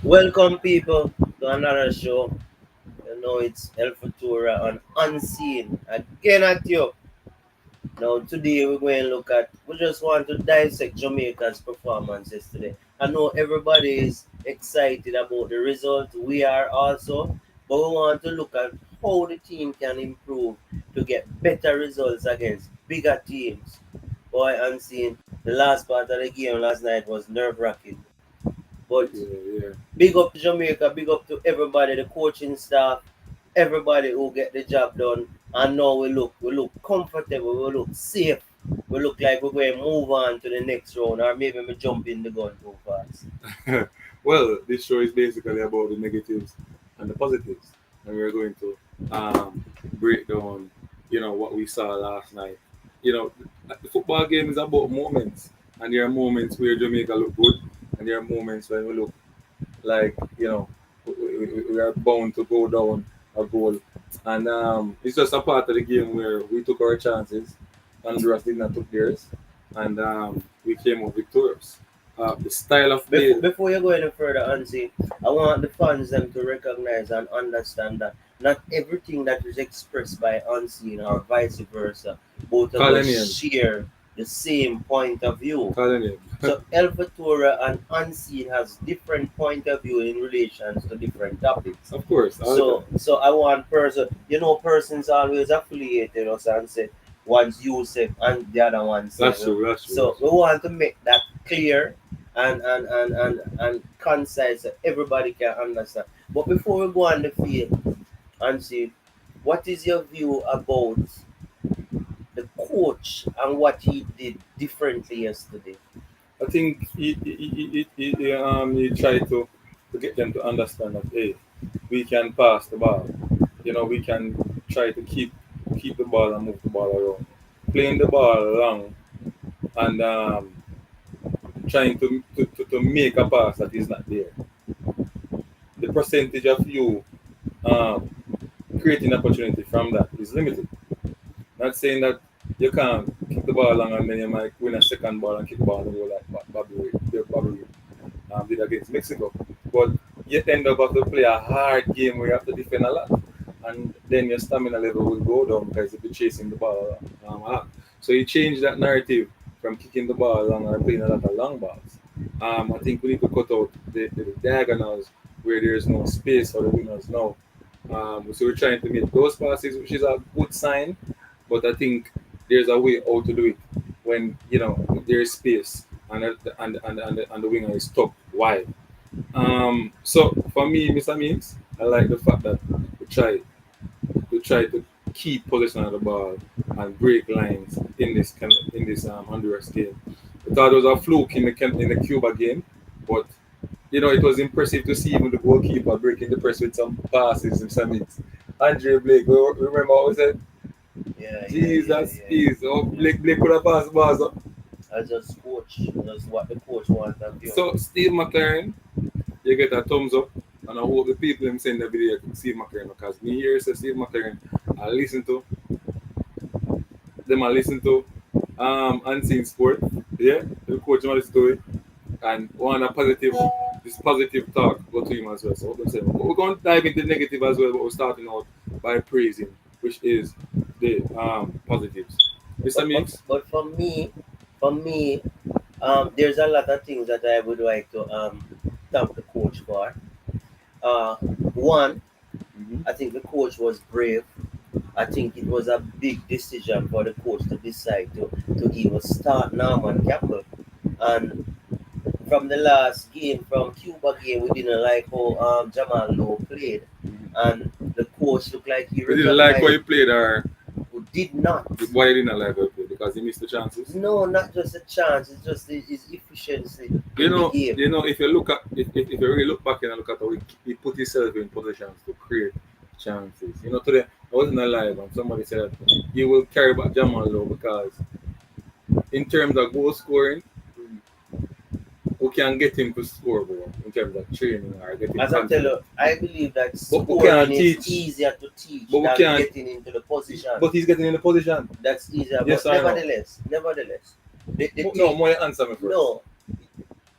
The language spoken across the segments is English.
Welcome, people, to another show. You know, it's El Futura on Unseen again at you. Now, today we're going to look at, we just want to dissect Jamaica's performances today. I know everybody is excited about the result. We are also, but we want to look at how the team can improve to get better results against bigger teams. Boy, Unseen, the last part of the game last night was nerve wracking. But Yeah. big up to Jamaica, big up to everybody, the coaching staff, everybody who get the job done. And now we look comfortable, we look safe. We look like we're going to move on to the next round, or maybe we jump in the gun too fast. Well, this show is basically about the negatives and the positives, and we're going to break down, what we saw last night. The football game is about moments, and there are moments where Jamaica look good, and there are moments when we look like we are bound to go down a goal, and it's just a part of the game where we took our chances. Honduras did not took theirs, and we came out victorious. The style of play. Before you go any further, Anzi, I want the fans them to recognize and understand that not everything that is expressed by Unseen or vice versa, both of us Colonial. share the same point of view. Colonial. So El Futura and Unseen has different point of view in relation to different topics. Of course. So I want persons always affiliated us and say one's Yusuf and the other one say. That's true. So we want to make that clear and concise so everybody can understand. But before we go on the field and see, what is your view about the coach and what he did differently yesterday? I think he tried to get them to understand that hey, we can pass the ball. We can try to keep the ball and move the ball around. Playing the ball long and trying to make a pass that is not there. The percentage of you um, creating opportunity from that is limited. Not saying that you can't kick the ball long and then you might win a second ball and kick the ball and go like Bobby did against Mexico. But you end up have to play a hard game where you have to defend a lot. And then your stamina level will go down because you'll be chasing the ball hard. So you change that narrative from kicking the ball long and playing a lot of long balls. I think we need to cut out the diagonals where there is no space for the wingers now. So we're trying to make those passes, which is a good sign, but I think there's a way how to do it when there is space and the winger is tucked wide. So for me, Mr. Means, I like the fact that we try to keep possession of the ball and break lines in this Honduras game. I thought it was a fluke in the Cuba game, but it was impressive to see even the goalkeeper breaking the press with some passes and some hits. Andre Blake, remember what we said? Yeah, Jesus, yeah. please. Oh, Blake could have passed the ball. I just coach. That's what the coach wants of you. So, Steve McLaren, you get a thumbs up. And I hope the people them send the video to Steve McLaren because me here says Steve McLaren, I listen to Unseen Sport. Yeah, the coach want listen to it. And want a positive talk go to him as well. So what I'm saying. But we're going to dive into negative as well, but we're starting out by praising, which is the positives. Mr. Mix? But for me, there's a lot of things that I would like to thank the coach for. One, Mm-hmm. I think the coach was brave. I think it was a big decision for the coach to decide to even start Norman Campbell. And from the last game, from Cuba game, we didn't like how Jamal Lowe played. And the coach looked like he We didn't like how he recognized played or who did not. why he didn't like how he played because he missed the chances. No, not just a chance. It's just his efficiency You in the know, game. if you look at if you really look back and look at how he put himself in positions to create chances. Today I wasn't alive and somebody said you will carry back Jamal Lowe because in terms of goal scoring, we can get him to score more in terms of training or getting As I tell you, I believe that But we can't scoring is teach. easier to teach But we than can't- getting into the position. But he's getting in the position. That's easier. Yes, But I know. nevertheless, the No, more answer me first. no,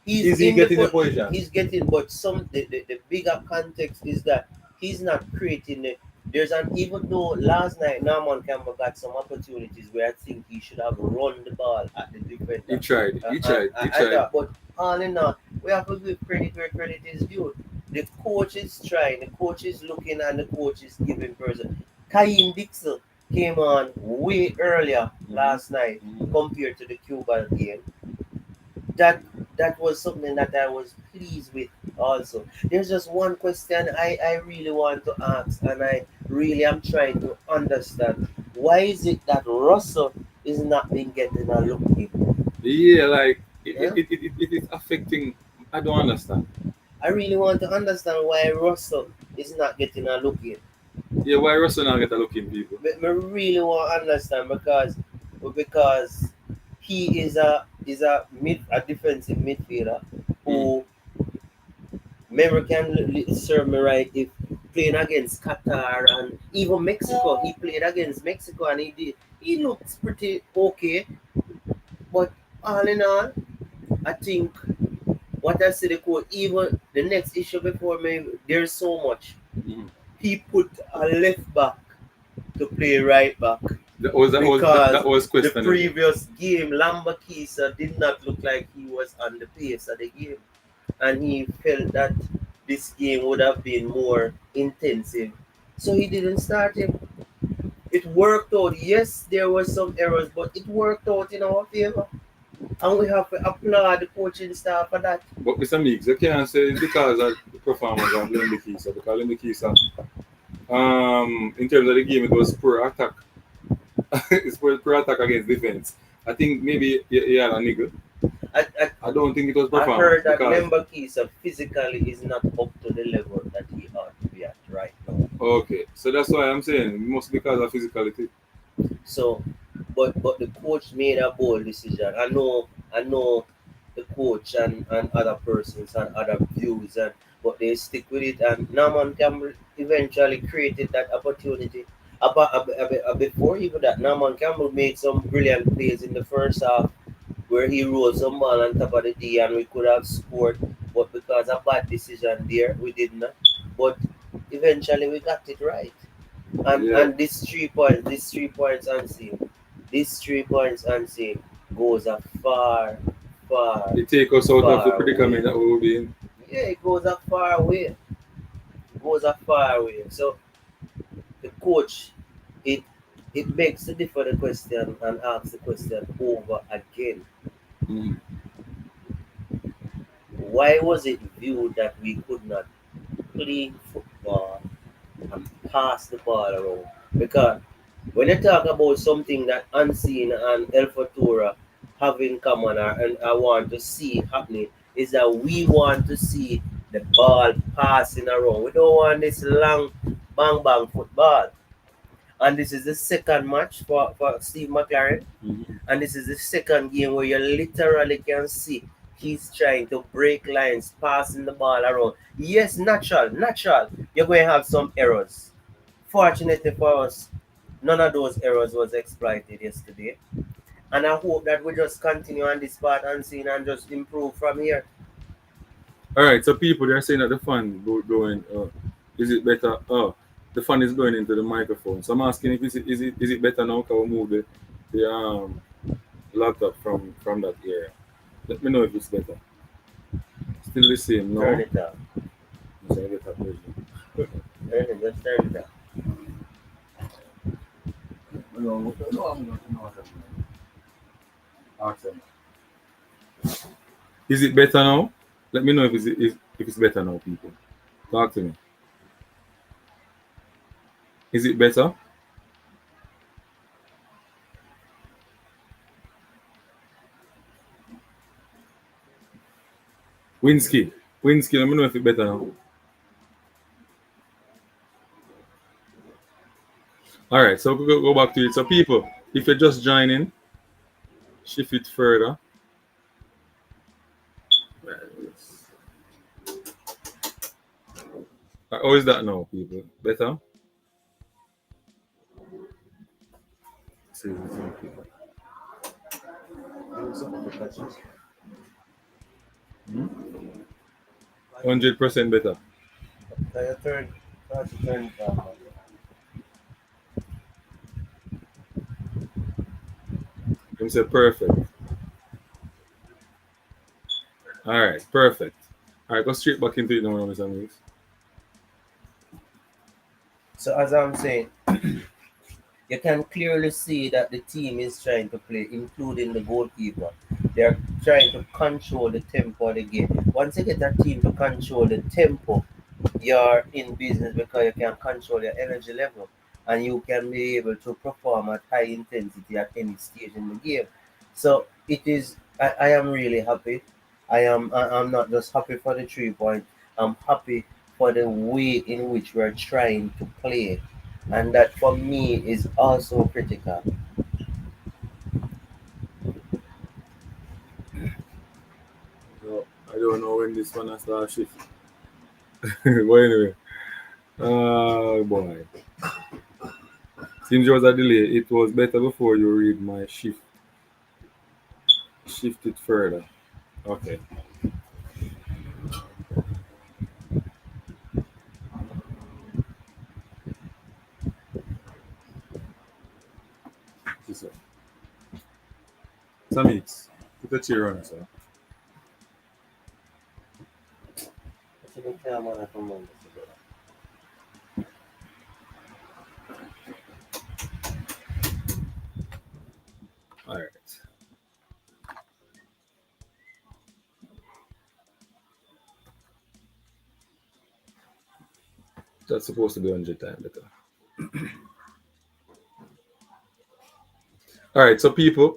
He's Is he in the getting the position? he's getting, but the bigger context is that he's not creating it. There's an even though last night Norman Campbell got some opportunities where I think he should have run the ball at the He defender. tried. He And tried. He I tried. thought, but all in all, we have to give credit where credit is due. The coach is trying, the coach is looking, and the coach is giving person. Kaim Dixon came on way earlier Mhm. last night Mhm. compared to the Cuban game. That was something that I was pleased with also. There's just one question I really want to ask, and I really am trying to understand. Why is it that Russell is not been getting a look in? Yeah, like Huh? it is affecting. I don't understand. I really want to understand why Russell is not getting a look in. Yeah, why Russell not get a look in people? I really want to understand because he is a defensive midfielder Mm. who memory can serve me right if playing against Qatar and even Mexico. He played against Mexico and he looks pretty okay. But all in all, I think what I said, the coach, even the next issue before me, there's so much. Mm. He put a left back to play right back That because was the questionable. previous game, Lambakisa did not look like he was on the pace of the game. And he felt that this game would have been more intensive. So he didn't start him. It worked out. Yes, there were some errors, but it worked out in our favor. And we have to applaud the coaching staff for that. But Mr. Meeks, you can't say it's because of the performance of Limbikisa because Limbikisa, in terms of the game, it was poor attack. It's poor attack against defense. I think maybe he had a niggle. I, I, I don't think it was I performance heard that because Lembakisa physically is not up to the level that he ought to be at right now. okay, so that's why I'm saying it must be because of physicality. So, but the coach made a bold decision. I know the coach and other persons and other views, and but they stick with it. And Norman Campbell eventually created that opportunity. Before even that, Norman Campbell made some brilliant plays in the first half where he rolled some ball on top of the D and we could have scored, but because of bad decision there, we did not. But eventually we got it right. Yeah, And these 3 points unseen, these 3 points unseen goes a far, far, it take us out of the far predicament way. that we will be in. Yeah, it goes a far way. It goes a far way. So the coach, it it begs to differ the question and asks the question over again. Mm. Why was it viewed that we could not play football and pass the ball around? Because when you talk about something that Unseen and El Futura have in common and I want to see happening is that we want to see the ball passing around. We don't want this long bang bang football. And this is the second match for Steve McLaren. Mhm. And this is the second game where you literally can see he's trying to break lines, passing the ball around. Yes, natural. You're going to have some errors. Fortunately for us, none of those errors was exploited yesterday. And I hope that we just continue on this path and see and just improve from here. All right, so people they're saying that the fan going. Is it better? Oh, the fan is going into the microphone. So I'm asking if is it better now? Can we move the laptop from that area? Let me know if it's better. Still the same, Turn no? it up. So I get that version. Just turn it up. No, no, I'm not. No, ask them. Is it better now? Let me know if it's better now, people. Talk to me. Is it better? Winsky. Winsky, let me know if it's better now. All right, so we go back to it. So, people, if you're just joining, shift it further. How is that now, people? Better? See, Hmm? 100% better. Can you turn it down, man? Him say perfect. All right, perfect. All right, go straight back into it now, Mr. Mix. So as I'm saying, you can clearly see that the team is trying to play, including the goalkeeper. They're trying to control the tempo of the game. Once you get a team to control the tempo, you're in business because you can control your energy level and you can be able to perform at high intensity at any stage in the game. So it is. I am really happy. I'm not just happy for the 3 point. I'm happy for the way in which we're trying to play, and that for me is also critical. So, I don't know when this one has to shift. But anyway, boy. Seems there was a delay. It was better before you read my shift it further. Okay. This one. Samix, put a chair on, sir. All right. That's supposed to be 100 times better. All right, so people,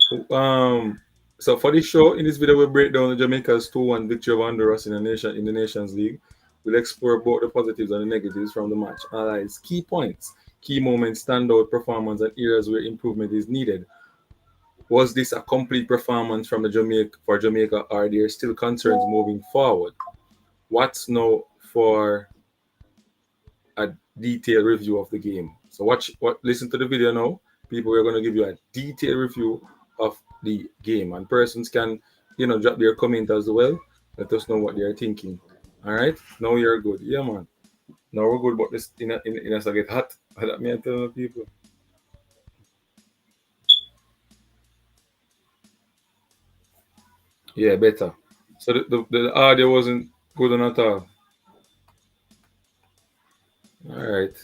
so for this show, in this video, we break down Jamaica's 2-1 victory of Honduras in the Nations League. We'll explore both the positives and the negatives from the match, analyze key points, key moments, standout performance, and areas where improvement is needed. Was this a complete performance from the Jamaica, or are there still concerns moving forward? What's now for a detailed review of the game. So listen to the video now. People, we're gonna give you a detailed review of the game, and persons can, drop their comment as well. Let us know what they're thinking. All right, now you're good. Yeah, man. Now we're good, but this in us get hot. That me I tell the people. Yeah, better. So the audio wasn't good on at all. All right.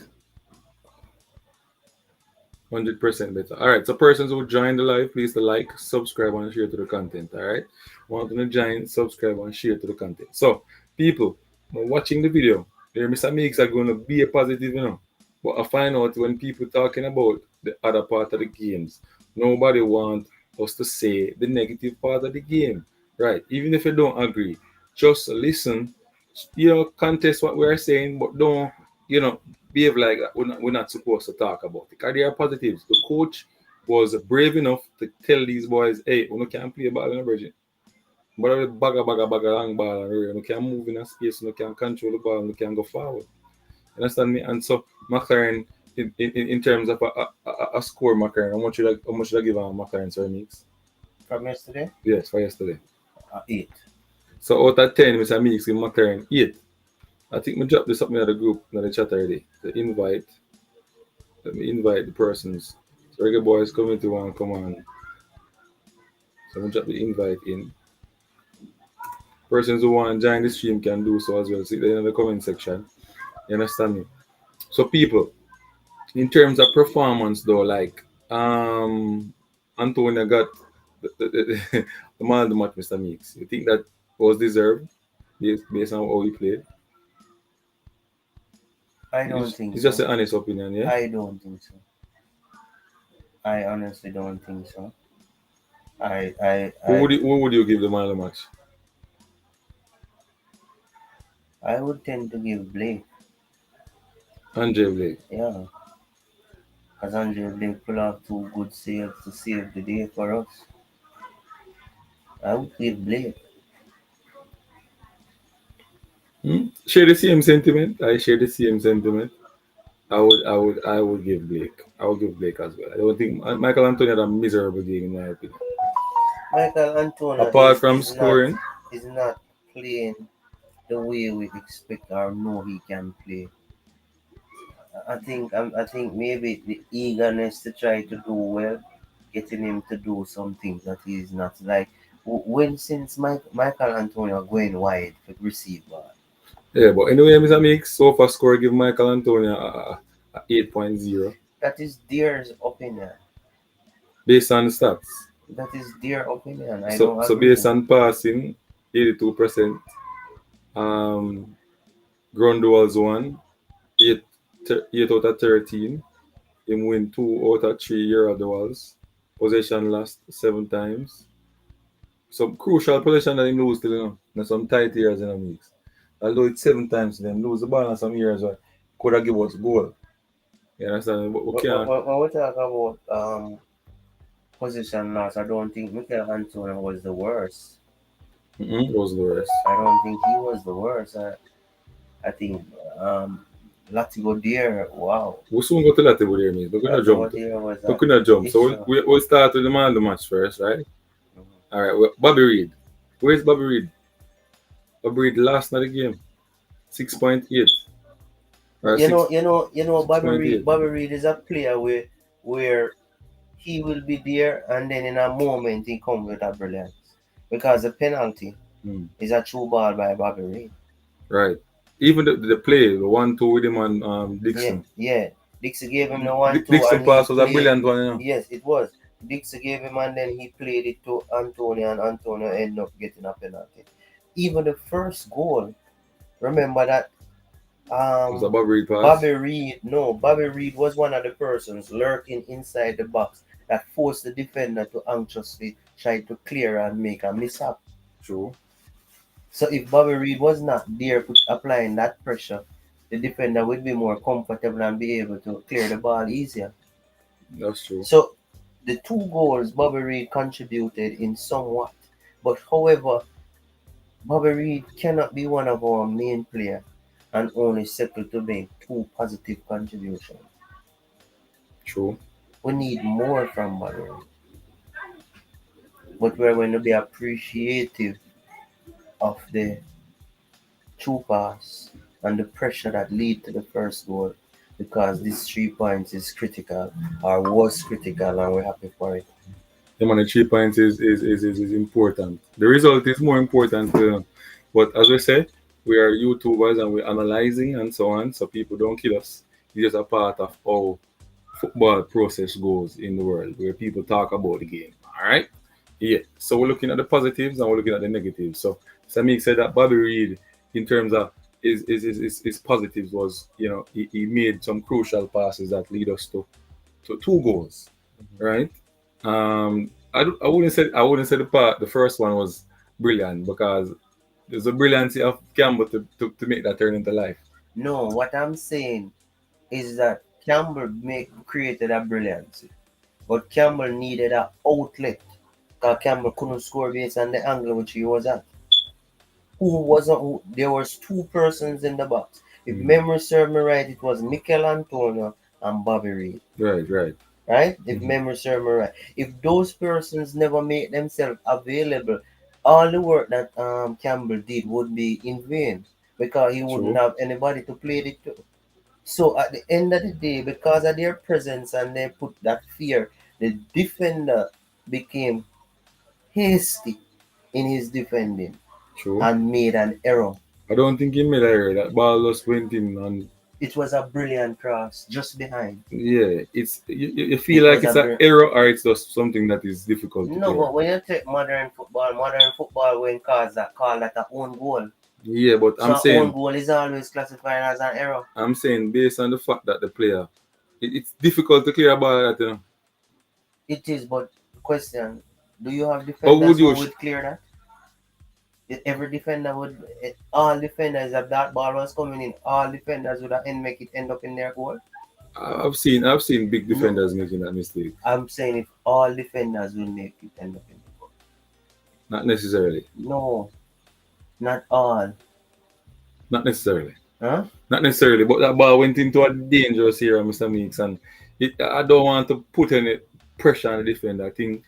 100% better. All right. So, persons who join the live, please to like, subscribe, and share to the content. All right. Want to join, subscribe, and share to the content. So, people watching the video, their Mr. Mix are going to be a positive. But I find out when people talking about the other part of the games, nobody want us to say the negative part of the game. Right. Even if you don't agree, just listen, contest what we're saying, but don't, you know, behave like that. We're not supposed to talk about it. Because there are positives. The coach was brave enough to tell these boys, hey, we can't play ball in a bridge. But the bagger, long ball, and we can move in a space, we can control the ball, we can go forward. You understand me? And so, McLaren, in terms of a score, McLaren, how much should I give McLaren, sir, Meeks? From yesterday, Yes, for yesterday. 8. So, out of 10, Mr. Meeks give McLaren 8. I think we dropped this up in the group, in the chat already. Let me invite the persons. So reggae boys coming to one, come on. So we drop the invite in. Persons who want to join the stream can do so as well. See there in the comment section. You understand me? So people, in terms of performance though, like Antonio got the man of the match, Mr. Meeks. You think that was deserved based on how he played? I don't think It's just so. an honest opinion, yeah? I don't think so. I honestly don't think so. I I I Who would you give the man of the match? I would tend to give Blake. Andre Blake. Yeah, because Andre Blake pull off 2 good saves to save the day for us. I would give Blake. Share the same sentiment. I share the same sentiment. I would give Blake. I would give Blake as well. I don't think Michael Antonio had a miserable game in my opinion. Michael Antonio Apart from scoring, is not playing the way we expect or know he can play. I think maybe the eagerness to try to do well, getting him to do some things that he's not like. When since Michael Antonio going wide for receive ball, Yeah, but anyway, Mr. Mix, so far score give Michael Antonio a 8.0 that is their opinion. based on the stats. That is their opinion. I So don't so agree based with. on passing, 82%. Um, ground duels one, 8 out of 13. Him win 2 out of 3 Euro duels. Possession lost 7 times. Some crucial possession that him lose to, in some tight years in the mix. Although it's 7 times, then lose the ball in some years where could have give us goal. You understand? But we can't. When we talk about position loss, I don't think Mikel Antonio was the worst. Was the worst. I don't think he was the worst. I think Latigo Deer, wow. We soon go to that table there, mate. We're gonna Latigo jump. Deer was We're an gonna jump. So issue. we'll start with the man of the match first, right? Mhm. All right. Well, Bobby Reed. Where's Bobby Reed? Bobby Reed last night the game. 6.8 or six point eight. Bobby Reed is a player where he will be there and then in a moment he comes with a brilliance. Because the penalty Hmm. is a true ball by Bobby Reed. Right. Even the play, the 1-2 with him and Yeah, Dixon. yeah. Dixie gave him the 1-2 Dixon and he pass was a played. brilliant one. Yes, it was. Dixie gave him and then he played it to Antonio and Antonio ended up getting a penalty. Even the first goal, remember that It was a Bobby Reed pass. Bobby Reed, no, Bobby Reed was one of the persons lurking inside the box that forced the defender to anxiously try to clear and make a mishap. True. So if Bobby Reed was not there applying that pressure, the defender would be more comfortable and be able to clear the ball easier. That's true. So the two goals Bobby Reed contributed in somewhat, but however, Bobby Reed cannot be one of our main players and only settle to make two positive contributions. True. We need more from Bobby Reed, but we're going to be appreciative of the true pass and the pressure that lead to the first goal because these 3 points is critical or was critical and we're happy for it. Him on the 3 points is important. The result is more important. But as we say, we are YouTubers and we're analyzing and so on, so people don't kill us. It's just a part of how football process goes in the world, where people talk about the game. All right? Yeah. So we're looking at the positives and we're looking at the negatives. So Samik said that Bobby Reed, in terms of his positives, was he made some crucial passes that lead us to 2 goals, right? I wouldn't say the first one was brilliant because there's a brilliancy of Campbell to make that turn into life. No, what I'm saying is that Campbell created a brilliance, but Campbell needed an outlet because Campbell couldn't score based on the angle which he was at. Who wasn't? There was two persons in the box. If Mm. memory serves me right, it was Mikel Antonio and Bobby Reed. Right, right. Right? If Mhm. memory serves me right. If those persons never made themselves available, all the work that Campbell did would be in vain because he wouldn't True, have anybody to play it to. So at the end of the day, because of their presence and they put that fear, the defender became hasty in his defending true. and made an error. I don't think he made a error. That ball just went in, and It was a brilliant cross just behind. yeah, you feel It like was it's a an brilliant. error or it's just something that is difficult to No, clear. but when you take modern football when call that a own goal. Yeah, but So an own goal is always classified as an error. I'm saying based on the fact that the player, it's difficult to clear a ball like that. It is, but question: do you have How would defenders who you? would clear that? Every defender would, all defenders, if that ball was coming in, all defenders would make it end up in their goal. I've seen big No, defenders making that mistake. I'm saying if all defenders will make it end up in the goal. Not necessarily. No, not all. Not necessarily. Huh? Not necessarily. But that ball went into a dangerous area, Mr. Meeks, and I don't want to put any pressure on the defender. I think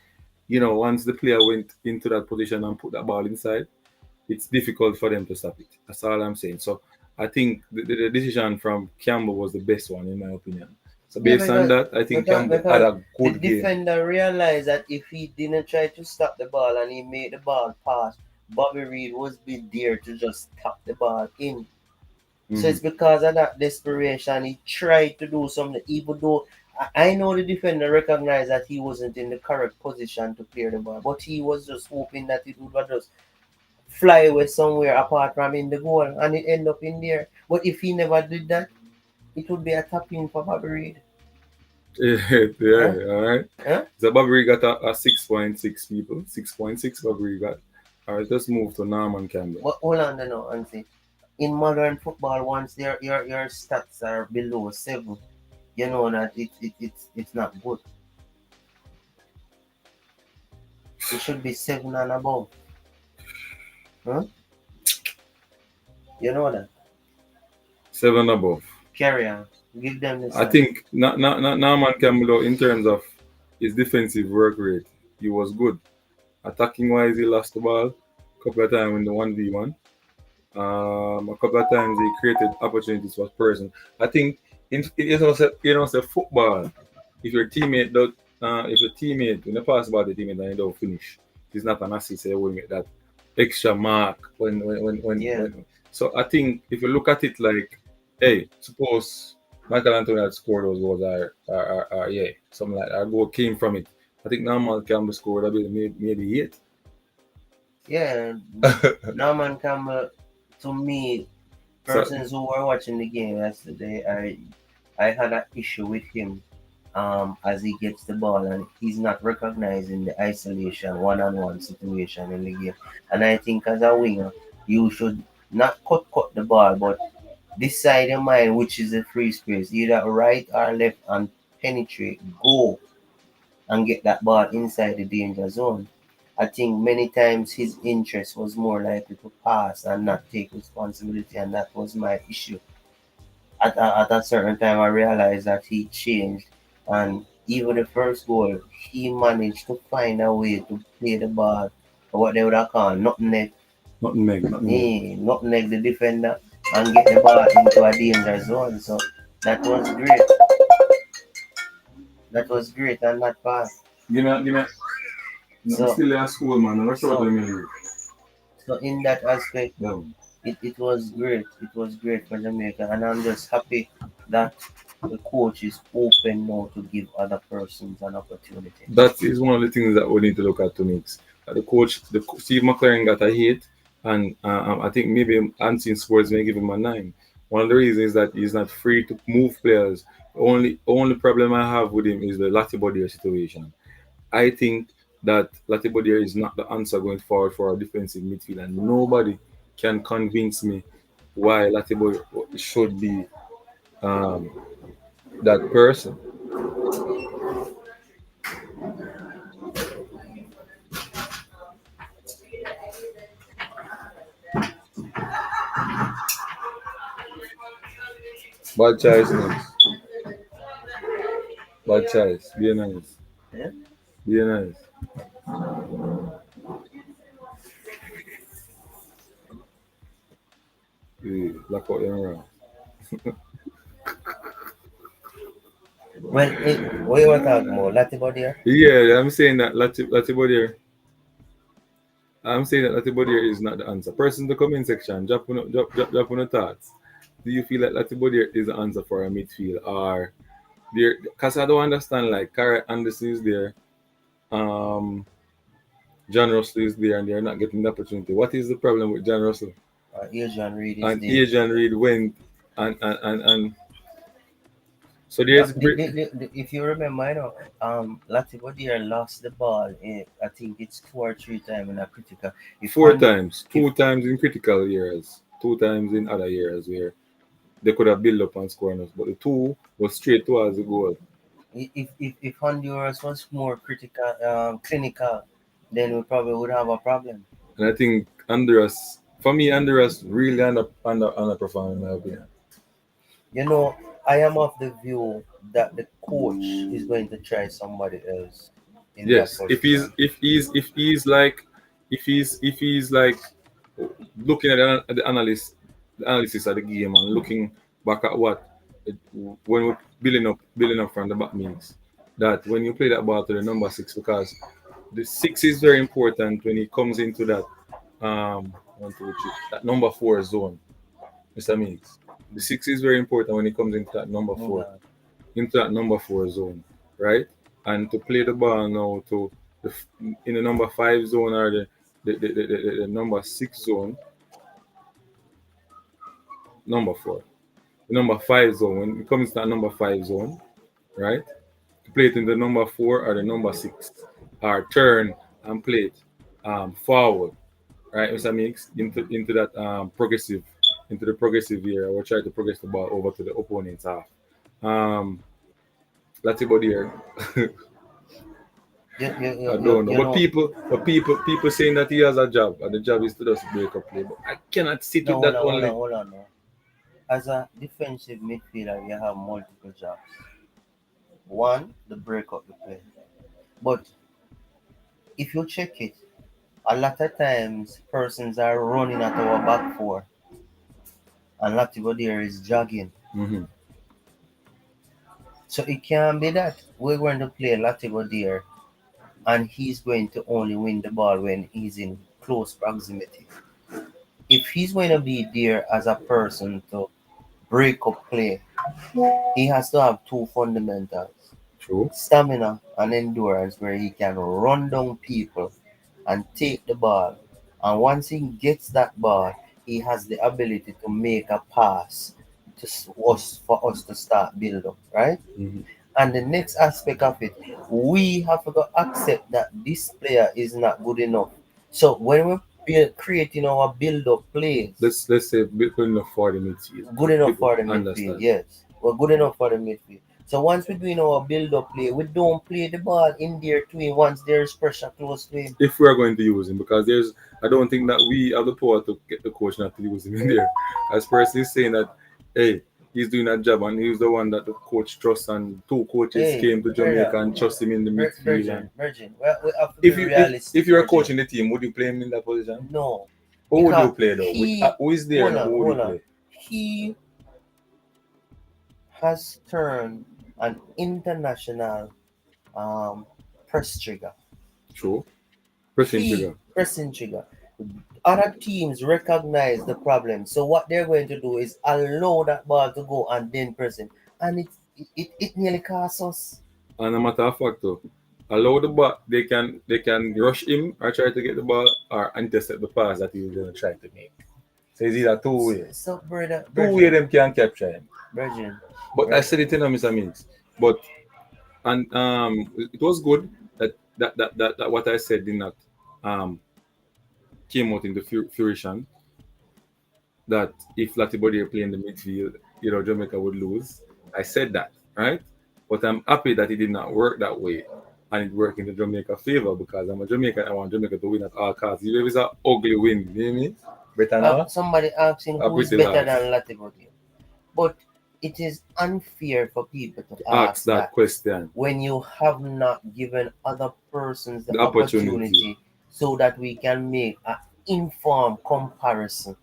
once the player went into that position and put that ball inside, it's difficult for them to stop it. That's all I'm saying. So I think the decision from Campbell was the best one in my opinion. So Yeah, based on that, I think Campbell had because a the good game. defender realized that if he didn't try to stop the ball and he made the ball pass, Bobby Reed was be there to just tap the ball in. So Hmm. it's because of that desperation he tried to do something, even though I know the defender recognized that he wasn't in the correct position to clear the ball, but he was just hoping that it would just fly away somewhere apart from in the goal and it end up in there. But if he never did that, it would be a tap in for Bobby Reed. Huh? Yeah, all right. Huh? So Bobby got a 6.6 people. 6.6 Bobby got. All right, let's move to Norman Campbell. But hold on now and see. In modern football, once your stats are below 7, you know that it's not good. It should be 7 and above. Huh? You know that. 7 above. Carry on. Give them the I stats. think Norman Campbell, in terms of his defensive work rate, he was good. Attacking wise, he lost the ball a couple of times in the 1v1. A couple of times he created opportunities for person. I think say football. If your teammate don't, if your teammate when you pass about the teammate and you don't finish, it's not an assist. So you will get that extra mark Yeah. So I think if you look at it like, hey, suppose Michael Antonio had scored those goals, or yeah, something like that. Our goal came from it. I think normal Campbell scored a bit, maybe 8. Yeah. Norman Campbell, to me, So persons who were watching the game yesterday, I had an issue with him as he gets the ball and he's not recognizing the isolation one-on-one situation in the game. And I think as a winger, you should not cut the ball, but decide your mind which is the free space, either right or left, and penetrate, go and get that ball inside the danger zone. I think many times his interest was more likely to pass and not take responsibility, and that was my issue. At a certain time, I realized that he changed, and even the first goal, he managed to find a way to play the ball, what they would have called nutmeg, nothing. nutmeg the defender, and get the ball into a danger zone. So that was great. That was great on that pass. Give me. No, I'm So, still at school, man. I'm not sure what I so, mean. so in that aspect, No. it was great. It was great for Jamaica, and I'm just happy that the coach is open now to give other persons an opportunity. That is one of the things that we need to look at to mix. The coach, Steve McLaren got a 8, and I think maybe Unseen Sports may give him a 9. One of the reasons is that he's not free to move players. Only problem I have with him is the Latibodier situation. I think that Latibodier is not the answer going forward for our defensive midfield, and nobody can convince me why Latibodier should be um, that person. Bad choice, next. Bad choice. Be nice. Yeah? Be nice. Black out them around. Well, what you want to talk about? Latibody? Yeah, Latibodier. I'm saying that Latibodier is not the answer. Person in the comment section, drop on the thoughts. Do you feel that Latibodier is the answer for a midfield, or there? Because I don't understand. Like Cara Anderson is there, um, John Russell is there, and they're not getting the opportunity. What is the problem with John Russell? Asian Reed is And there. Adrian Reid went, and so Yeah, there's if you remember, Latibody lost the ball. I think it's 2 or 3 times in a critical. If four Honduras, times, if two times in critical years, 2 times in other years where they could have built up and scored us, but the two was straight towards the goal. if Honduras was more critical, clinical, then we probably would have a problem. And I think Honduras, for me, Honduras really underperformed in my opinion. You know, I am of the view that the coach is going to try somebody else in that Yes, position. if he's like looking at the analysis of the game and looking back at what it, when we're building up from the back means that when you play that ball to the number six, because the six is very important when it comes into that 1, 2, 3, that number four zone, Mr. Meeks. The six is very important when it comes into that number four, Okay. zone, right? And to play the ball now to the in the number five zone or the number six zone, number four, the number five zone. When it comes to that number five zone, right? To play it in the number four or the number six, or turn and play it forward, right? Mr. Mix into that progressive, into the progressive area. We'll try to progress the ball over to the opponent's half. Um, that's about here. I don't know, You but know, people saying that he has a job, and the job is to just break up play. But I cannot sit no, with that only. hold on. No. As a defensive midfielder, you have multiple jobs. One, the break up the play. But if you check it, a lot of times persons are running at our back four, and Latigo there is jogging. Mm-hmm. So it can be that we're going to play Latigo there, and he's going to only win the ball when he's in close proximity. If he's going to be there as a person to break up play, he has to have two fundamentals: True. stamina and endurance, where he can run down people and take the ball. And once he gets that ball, he has the ability to make a pass to us for us to start build up, right? Mm-hmm. And the next aspect of it, we have to accept that this player is not good enough. So when we're creating our build up plays, Let's say good enough for the midfield. good enough People for the midfield, understand. yes. We're good enough for the midfield. So once we're doing our build up play, we don't play the ball in there to him once there's pressure close to him. If we are going to use him, because I don't think that we have the power to get the coach not to use him in there. As Percy is saying that, hey, he's doing that job and he's the one that the coach trusts, and two coaches Hey, came to Jamaica brother, and trust him in the midfield. And Virgin. Well, we have to be if realistic, you're Virgin. coaching the team, would you play him in that position? No, Who would you because play though? Who is there hold now? on, Who would you hold on. play? He has turned an international um, press trigger. True. Pressing He trigger. pressing trigger. Other teams recognize the problem, so what they're going to do is allow that ball to go and then press him, and it nearly costs us. And a matter of fact though, allow the ball, they can rush him or try to get the ball or intercept the pass that he's gonna try to make. So it's either two way. So, brother, Two way Virgin, them can capture him. Virgin, But I Vir- said it in Mr. Mings. But and it was good that what I said did not um came out in the fruition, that if Latibody play in the midfield, Jamaica would lose. I said that, right? But I'm happy that it did not work that way. And it worked in the Jamaica favor, because I'm a Jamaican. I want Jamaica to win at all costs. Even if it's an ugly win, you know what I mean? Better not. somebody asking A who is pretty better laugh. than Latibodi. But it is unfair for people to Ask ask that that question. when you have not given other persons the The opportunity. opportunity so that we can make an informed comparison.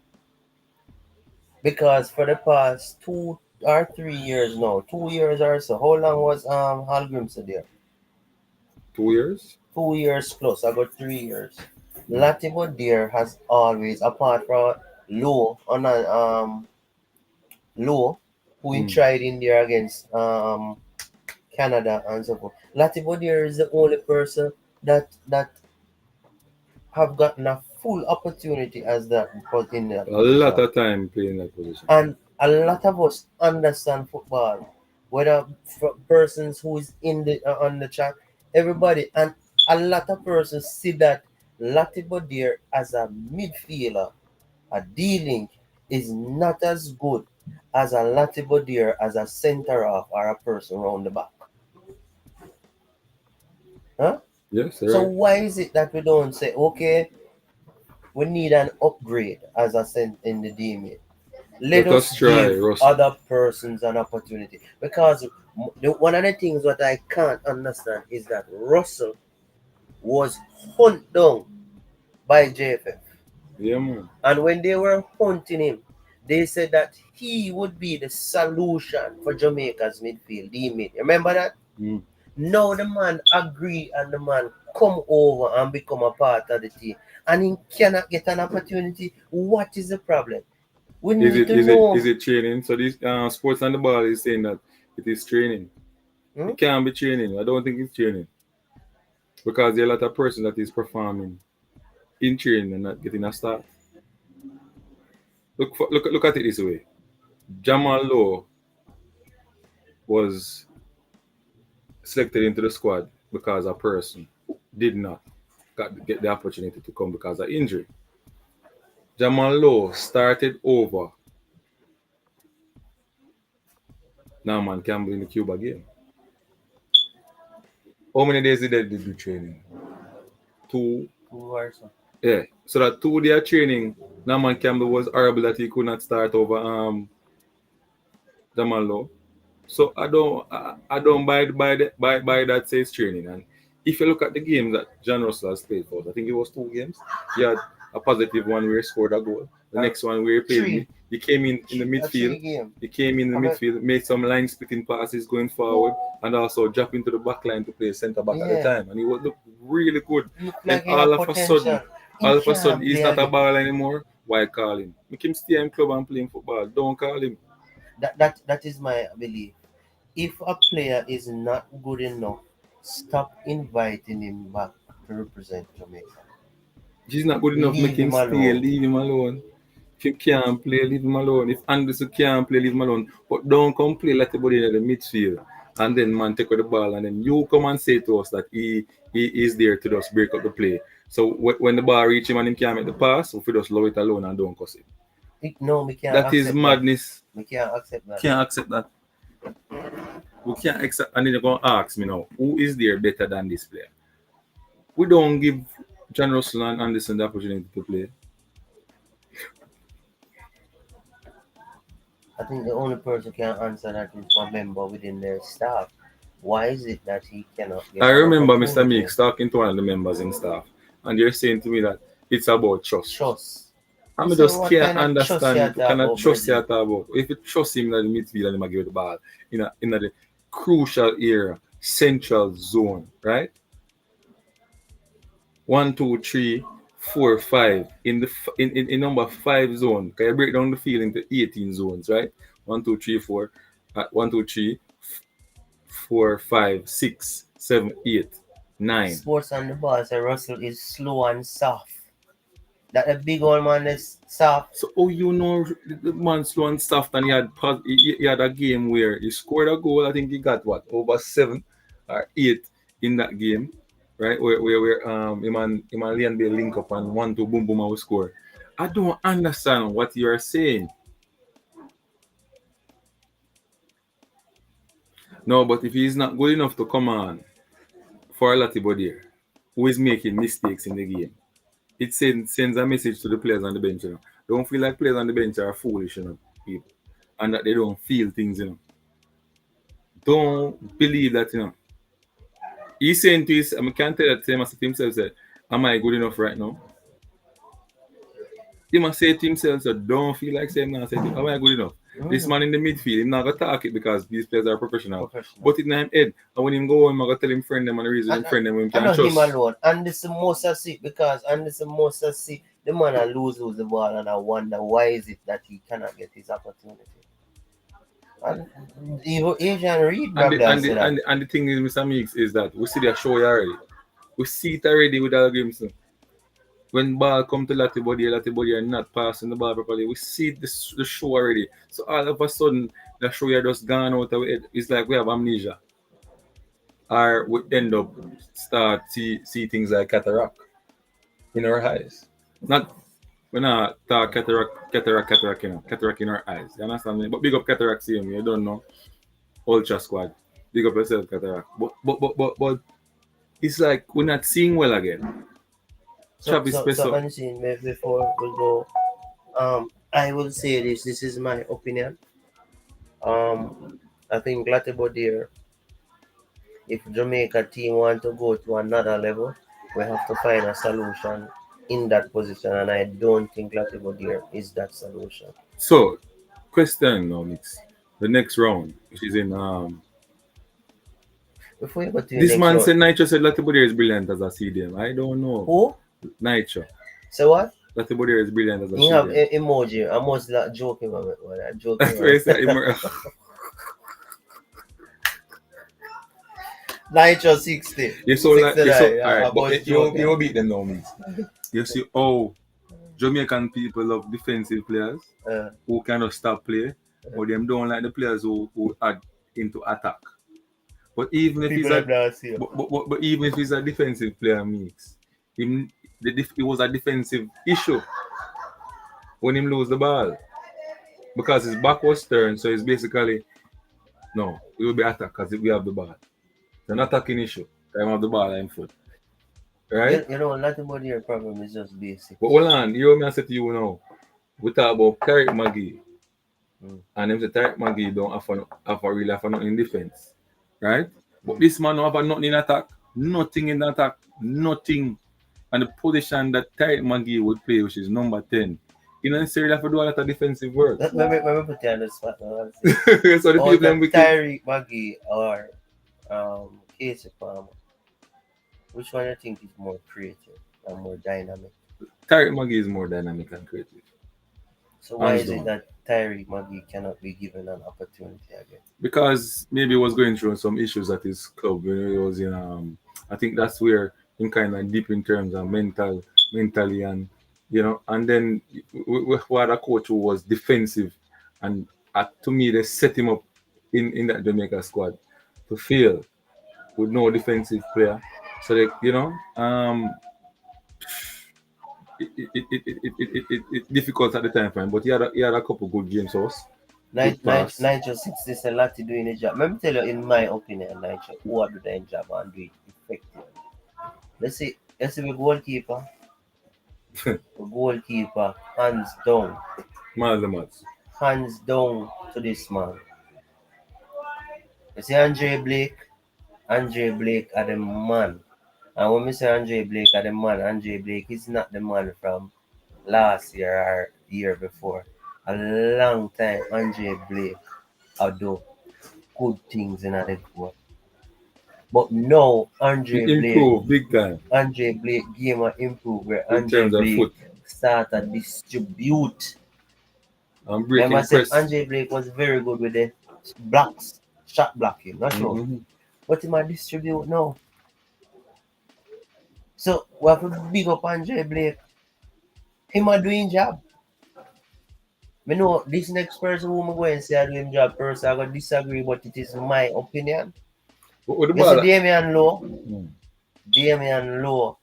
Because for the past 2 or 3 years now, 2 years or so, how long was Hallgrimson there? 2 years? 2 years plus, I got 3 years. Latigo there has always, apart from Low, who he Mm. tried in there against Canada and so forth. Latigo there is the only person that have gotten a full opportunity as that in that A lot position. of time playing that position. And a lot of us understand football, whether persons who is in the on the chat, everybody, and a lot of persons see that Latigo there as a midfielder, a D-link, is not as good as a Latigo there as a center half or a person around the back. Huh? Yes, So right. why is it that we don't say, okay, we need an upgrade as a cent in the D-mate? Let Let us us try, give Russell. other persons an opportunity, because one of the things that I can't understand is that Russell was hunt down by JFF. Yeah, man. And when they were hunting him, they said that he would be the solution for Jamaica's midfield, the mid. Remember that? Mm. Now the man agree and the man come over and become a part of the team. And he cannot get an opportunity. What is the problem? We Is need it to is it is know. it training? So this sports on the ball is saying that it is training. Hmm? It can't be training. I don't think it's training because there are a lot of person that is performing in training and not getting a start. Look at it this way. Jamal Lowe was selected into the squad because a person did not get the opportunity to come because of injury. Jamal Lowe started over Norman Campbell in the Cuba game. How many days did they do training? Two. 2 hours. Yeah. So that 2 day training, Norman Campbell was horrible that he could not start over Jamal Lowe. So I don't buy that says training. And if you look at the games that John Russell has played for us, I think it was 2 games. He had a positive one where he scored a goal. The Uh, next one where he played three. he came in the A midfield. three game. He came in the I mean, midfield, made some line splitting passes going forward, and also drop into the back line to play centre back at the yeah. time. And he would look really good. Look Then like he have potential. He all of a sudden, can't he's play not a again. ball anymore. Why call him? Make him stay in club and playing football. Don't call him. That is my belief. If a player is not good enough, stop inviting him back to represent Jamaica. He's not good enough. Make Leave him him stay. alone. Leave him alone. If you can't play, leave him alone. If Anderson can't play, leave him alone. But don't come play like everybody in the midfield. And then man take out the ball and then you come and say to us that he is there to just break up the play. So when the ball reach him and him can't make the pass, we just love it alone and don't cuss it. No, we can't That is accept that. madness. We can't accept that. Can't accept that. We can't accept. And then you're gonna ask me now, who is there better than this player? We don't give John Russell and Anderson the opportunity to play. I think the only person who can answer that is a member within their staff. Why is it that he cannot I get an remember Mr. opportunity? Meeks talking to one of the members in staff, and they're saying to me that it's about trust. Trust. I You mean, say just what can't kind of trust you understand, talk cannot about, trust you Bridget? at all. If you trust him in the midfield and him give you the ball in the crucial area, central zone, right? 1, 2, 3, 4, 5 in the in number 5 zone. Can you break down the field into 18 zones, right? 1, 2, 3, 4, 1, 2, 3, 4, 5, 6, 7, 8, 9. Sports on the ball say Russell is slow and soft. That a big old man is soft. So, oh, you know, the man slow and soft, and he had a game where he scored a goal. I think he got what over 7 or 8 in that game, right? Where him and Leon Bay link up and 1-2 boom boom and we score. I don't understand what you are saying. No, but if he's not good enough to come on for a Latibo there, who is making mistakes in the game, it sends a message to the players on the bench. You know, don't feel like players on the bench are foolish, you know, people, and that they don't feel things, you know. Don't believe that, you know. He's saying to his, I can't tell that to him, I said to himself, said, am I good enough right now? He must say to himself, so don't feel like saying now, say, am I good enough? This man in the midfield, he's not gonna talk it because these players are professional. Professional. But in his head, and when him go home, I'm gonna tell him friend them and the reason him friend them him I can know him trust. alone. And this most I see because and this most I see the man I lose the ball and I wonder why is it that he cannot get his opportunity. And even Asian Reed And the probably and has the said that. and the, and the thing is, Mr. Meeks, is that we see the show already. We see it already with our games. When ball come to Lati body are not passing the ball properly. We see the show already. So all of a sudden, the show are just gone out of it. It's like we have amnesia. Or we end up start see things like cataract in our eyes. Not when I talk cataract, cataract in our eyes. You understand me? But big up cataract same, you don't know. Ultra squad. Big up yourself, cataract. But it's like we're not seeing well again. So Travis so so Peso. unseen before we go. I will say this. This is my opinion. I think Latibodier, if Jamaica team want to go to another level, we have to find a solution in that position, and I don't think Latibodier is that solution. So, question now, Mix. The next round, which is in Before you go to the this next man round, said Nitro said Latibodier is brilliant as a CDM. I don't know. who? Nitro. So what? Latibodier is brilliant as a You have CDM. emoji. I must like joking man. I'm joking That's why I man. said Nitro 60. you so like you so 69. I alright, but must you joking. will beat them now, Mix. You see, oh, Jamaican people love defensive players Uh, who cannot stop play, but them don't like the players who add into attack. But even if People he's like a that here. but even if he's a defensive player, Mix, him it was a defensive issue when him lose the ball because his back was turned, so it's basically no, it will be attack because we have the ball. It's an attacking issue. Time have the ball in foot, right? You know, nothing about your problem is just But basics. hold on, you know me I said to you now. We talk about Tariq Maggie, Mm. and them say Tariq Maggie don't have nothing in defense, right? But Mm. this man don't have nothing in attack, nothing in attack, nothing. And the position that Tariq Maggie would play, which is number 10, you don't necessarily have to do a lot of defensive work. Let me put you on the spot now and say, So the oh, people them that wicked. Tyree Maggie or Casey Palmer, which one you think is more creative and more dynamic? Tariq Maggie is more dynamic and creative. So why Hands is it down. that Tyree Maggie cannot be given an opportunity again? Because maybe he was going through some issues at his club when he was in I think that's where him kind of deep in terms of mentally and and then we had a coach who was defensive and to me they set him up in that Jamaica squad to fail with no defensive player. So they it difficult at the time for him, but he had a couple good games for us. Good pass. Nigel 60 is a lot to do in the job. Let me tell you, in my opinion, Nigel, who are do the job and do it effectively. Let's see the goalkeeper. The goalkeeper, Man of the match. hands down to this man. You see Andre Blake are the man. And when we say Andre Blake are the man, Andre Blake is not the man from last year or year before. A long time Andre Blake will do good things in the court. But now He improved big time Andre Blake game will improve where in Andre terms of Blake foot start to distribute. and Remember I breaking said press. Andre Blake was very good with the blocks, shot blocking, not true. Mm-hmm. But he might distribute now. So we have to big up Andre Blake. Him a doing job. Me know this next person who me go and say I doing job person I gonna disagree, but it is my opinion. But with the You see ball, Damian Lowe, mm, Damian Lowe.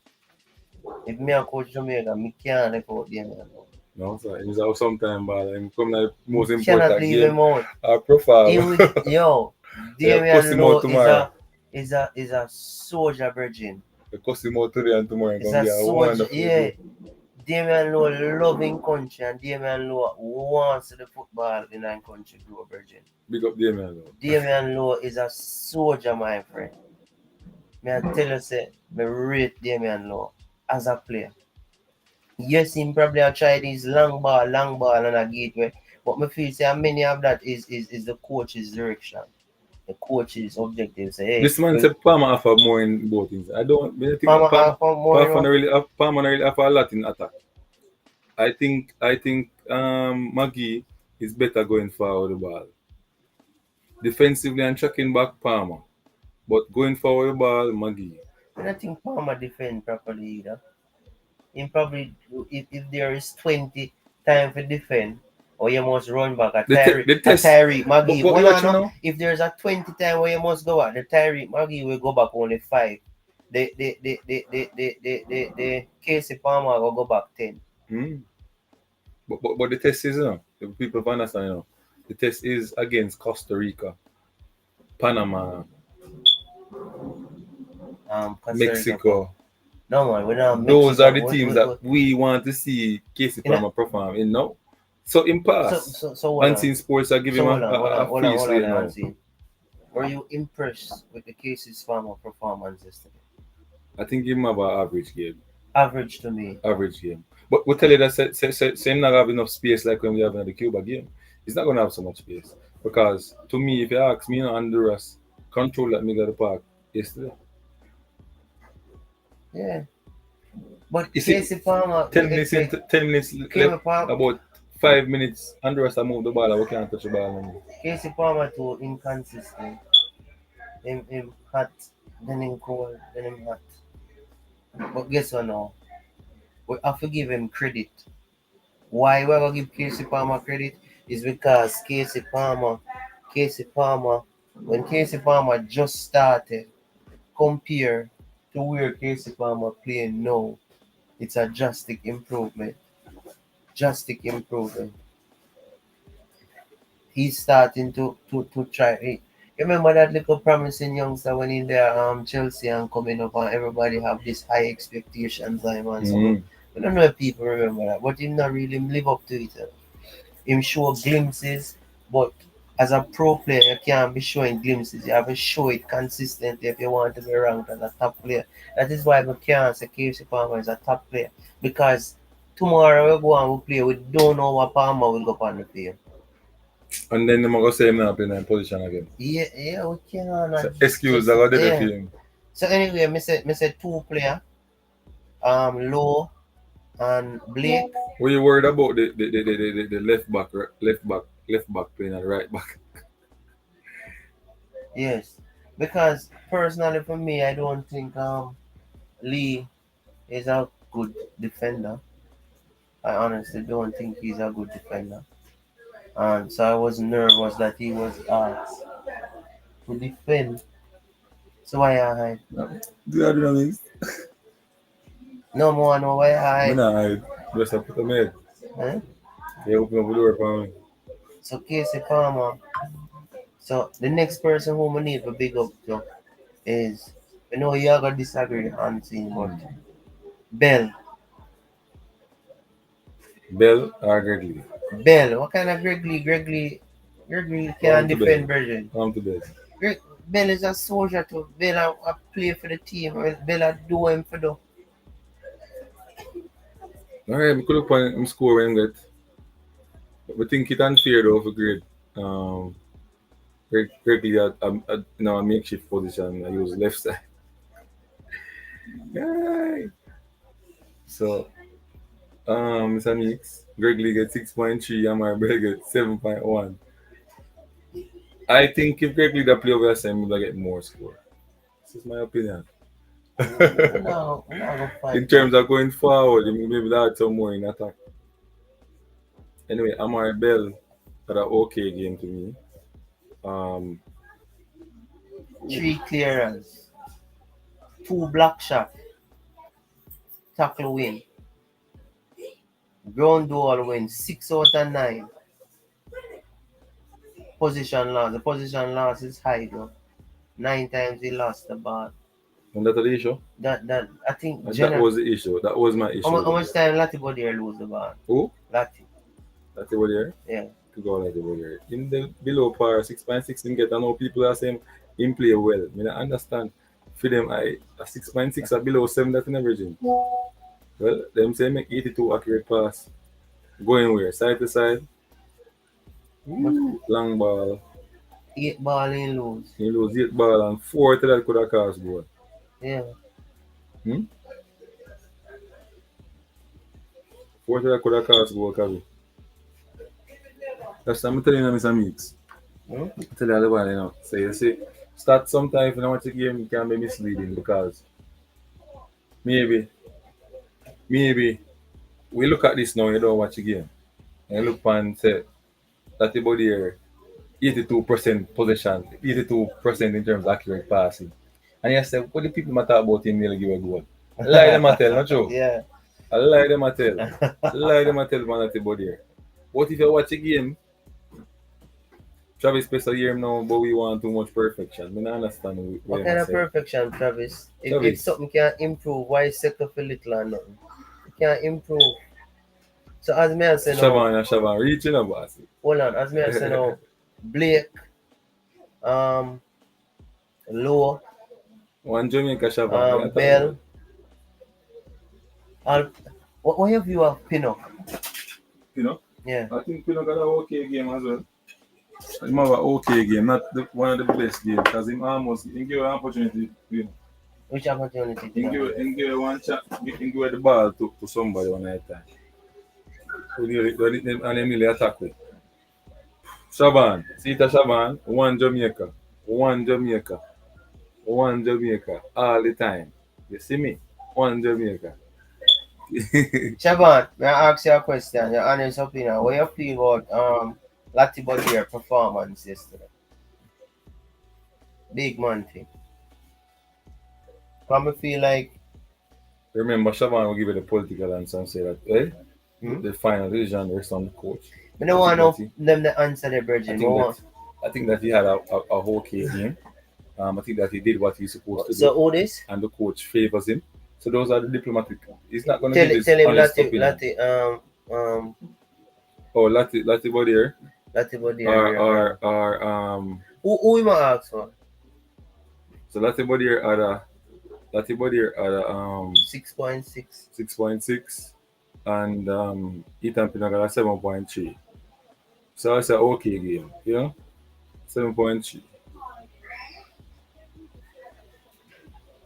If me a coach Jamaica, me can't let out Damian Lowe. no, so he's out sometime ball. Him come like most You cannot important leave game. him out. Our profile. In with yo, Yeah, cuss Damian him out Lowe is tomorrow. a soldier virgin. You cuss him out today and tomorrow. It's It's gonna a be a soldier, wonderful yeah. day. Damian Lowe loving country and Damian Lowe wants the football in our country grow virgin. Big up Damien though. Damian Lowe is a soldier, my friend. Me I tell you, say, me rate Damian Lowe as a player. Yes, him probably a try this long ball and a gateway. But me feel say many of that is the coach's direction. The coach's objective. Say, hey, This man well, said Palmer offer more in both things. I think Palmer half more, you know. Palmer not really offer a lot in attack. I think Maggie is better going forward the ball. Defensively and tracking back Palmer. But going forward the ball, Maggie. I don't think Palmer defend properly either. Him probably if there is 20 time for defend or you must run back The a test Tyree Maggie. but Well you watch no, now? if there's a 20 time where you must go back, the Tyree Maggie will go back only 5. The Casey Palmer will go back 10. Hmm. But the test is if people understand the test is against Costa Rica, Panama, Costa Rica. Mexico. No man, we don't have Those are Mexico. the teams that we want to see Casey You know, Palmer perform in now. So in pass, so hold on. Unseen Sports are giving So him a free hold on, slate now. Nancy. Were you impressed with the Casey's Palmer performance yesterday? I think he have an average game. Average to me. Average game. But we tell you that say not have enough space like when we have in the Cuba game. He's not gonna have so much space. Because to me, if you ask me, Honduras control that me got the park yesterday. Yeah. But You see, Casey Palmer, we 10 minutes expect into 10 minutes Casey left, Palmer, about 5 minutes, Honduras have moved the ball and we can't touch the ball anymore. Casey Palmer too inconsistent. Him hot, then him cold, then him hot. But guess what now? We have to give him credit. Why we gonna give Casey Palmer credit? Is because Casey Palmer, when Casey Palmer just started, compare to where Casey Palmer playing now, it's a drastic improvement. Drastic improvement. He's starting to try. You remember that little promising youngster when in there Chelsea and coming up and everybody have this high expectations on him and something. Mm. I don't know if people remember that, but he not really live up to it. Him show glimpses, but as a pro player, you can't be showing glimpses. You have to show it consistently if you want to be ranked as a top player. That is why we can't say KC Palmer is a top player. Because tomorrow we go and we play, we don't know what Palmer will go on the field. And then I'm gonna say him not playing in position again. Yeah, yeah, we cannot So excuse just that I did it for yeah. him. So anyway, me say two player, Low and Blake. Were you worried about the left back, left back playing and right back? Yes. Because personally for me I don't think Lee is a good defender. I honestly don't think he's a good defender. And so I was nervous that he was asked to defend. So why I hide? Do you know what? No more, no why I Me hide. not hide. Just put them head. Eh? They open up the door for me. So Casey Palmer. So the next person who we need to big up to is, you know, you are gonna disagree on scene, but Bell. Bell or Gregory? Bell. What kind of Gregory Come can to bed. defend Virgin. Come to bed. Bell is a soldier too. Bell a play for the team. Bell a do him for the. Alright, we could look on him score when get. But we think it unfair though for grade. Um, Gregory at a makeshift position. I use left side. Yay! So it's a mix. Gregory get 6.3 and my brother get 7.1. I think if Gregory the play over the same, we'll get more score. This is my opinion. No, we're not gonna In fight that. terms of going forward, maybe that some more in attack. Anyway, Amari Bell had an okay game to me. Um, Three clearance, two block shot, tackle win, ground duel win, 6 out of 9. Position loss. The position loss is high though. 9 times he lost the ball. and that's the issue. That I think That general. was the issue. That was my issue How with much him. time Latibo there lose the ball? Who? Lati. That's over there. Yeah. To go like over there. In the below par 6.6 him get. I know people are saying him play well. I mean I understand. For them I a 6.6 or below 7 that's in averaging. Well, them say make 82 accurate pass. Going where? Side to side. But Long ball. 8 ball in lose. He lose 8 ball and 4 to that could have cost goal. Yeah. Hmm? 4 to that could have cost goal, Kavi. That's what I'm telling you, Mr. Meeks. Hmm? I tell you all about it, So you see, start sometimes when you watch a game, it can be misleading because maybe, maybe we look at this now, you don't watch a game. And you look and say, that about here, 82% possession, 82% in terms of accurate passing. And you say, what the people matter about him nearly give a goal? Lie them a tell, not true. Yeah. I lie them a tell. Lie them a tell, man, that about here. But if you watch a game, Travis Spencer here now, but we want too much perfection. I don't understand what What you kind of say. perfection, Travis? If Travis, something can improve, why settle for little or nothing? It can't improve. So as me I say now, Shavan, reaching a boss. hold on, as me I say now, Blake, um, Low, One Jamaica Shavan, we are talking about. Bell, I'll, what your view of Pinnock? You know, Yeah. I think we got an okay game as well. Him have an okay game, not one of the best games, because him give an opportunity. You know, Which opportunity him give one shot, him give the ball to somebody one night time. And then really attack with. Shaban, see it Shaban, one Jamaica, one Jamaica, one Jamaica, all the time. You see me? One Jamaica. Shaban, may I ask you a question? Your honest opinion. What you feel about Lati Badir performance yesterday? Big man thing. Come me feel like Remember, Shaban will give you the political answer and say that, eh, hmm? the final decision rests on the coach. I don't I want think that no he, them to answer the I bridging. I think that, want I think that he had a okay game. I think that he did what he's supposed to do, so who this? and the coach favors him. So those are the diplomatic. He's not going to Tell give his tell him honest opinion. Um Oh, Lati Bodier Lati Badir or real. Who him a ask for? so Lati Bodier had a 6.6. 6.6 and Ethan Pinnock got a 7.3. So it's an okay game, you know, 7.3.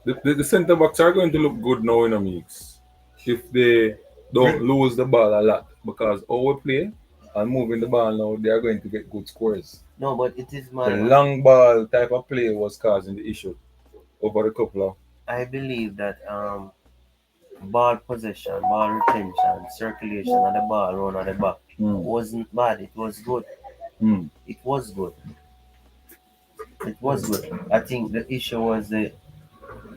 The centre backs are going to look good now in a mix if they don't lose the ball a lot because our play and moving the ball now, they are going to get good scores. No, but it is The my long ball type of play was causing the issue over the couple of. I believe that ball possession, ball retention, circulation of the ball run at the back Mm, wasn't bad. It was good. mm. It was good. It was good. I think the issue was the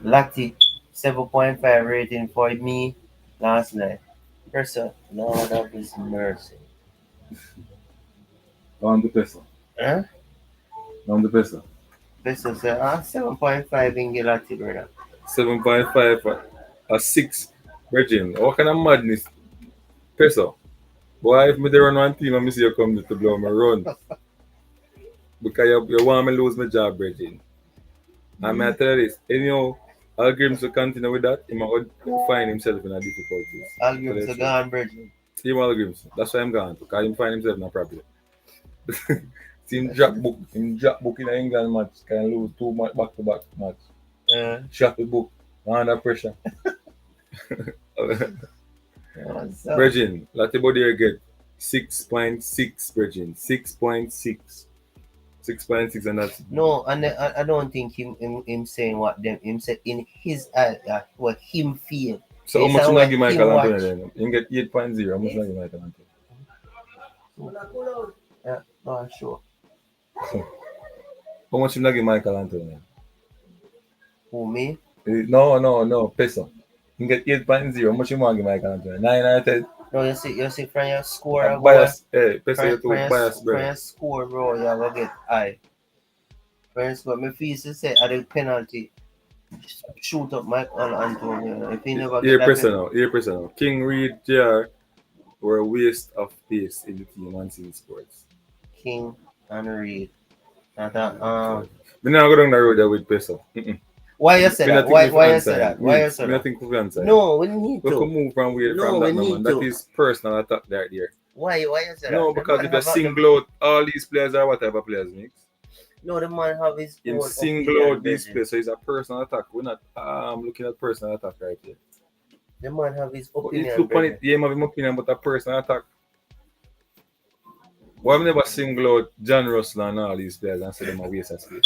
Lati 7.5 rating for me last night. Person, Lord of His mercy. On the peso. Huh? On the peso. Person said, 7.5 in Lati, brother. 7.5 a 6 Virgin. What kind of madness? Peso. Boy, if me there run one team and me see you come to blow me run. Because you want me lose my job, Virgin. And may I tell you this, anyhow, Algrims will continue with that, he might find himself in a difficulties. Tell you Algrim's the a truth. gone virgin. Team Algrims, that's why I'm gone. Because he find himself in a problem. See him drop book in an England match, can lose two match back to back match. Uh, Shot the book, under pressure. what's up? Virgin, Latibody get 6.6 Virgin. 6.6. 6.6 and that's No, and I don't think him saying what them him said in his what him feel. so how Based much on you not what give him Michael Anthony watch. then? You get 8.0, how much you not give Michael Anthony? Yeah, oh, sure. How much you not give Michael Anthony then? Who me? No, peso. You get 8.0, how much you want to give Michael Anthony? 9 out of 10. No, you see from your score I go Bias, peso you too bias, from brother. your score, bro, you will get high. From your score, my fees to say at the penalty shoot up Michael Antonio. If he never get Here that peso now, here peso now. King Reed JR were a waste of pace in the team and team sports. King and Reed. Not that, Me not go down the road there with peso. Mm-mm. why you say Me not that? think Why me for why you answer say him. that? Why you Reeds, say me not that? think we answer him. No, we need We could to. move from away No, from we that no man. need That to. is personal attack there, dear. Why you say No, that? The because man if you have a, the, single out all these players are whatever players mix. no, the man have his Him own single opinion, out these Bridget. players, so it's a personal attack. We're not looking at personal attack right here. The man have his But it opinion, look on it, Bridget. yeah, have him opinion about a personal attack. Why have never single out John Russell and all these players and say them a waste of space?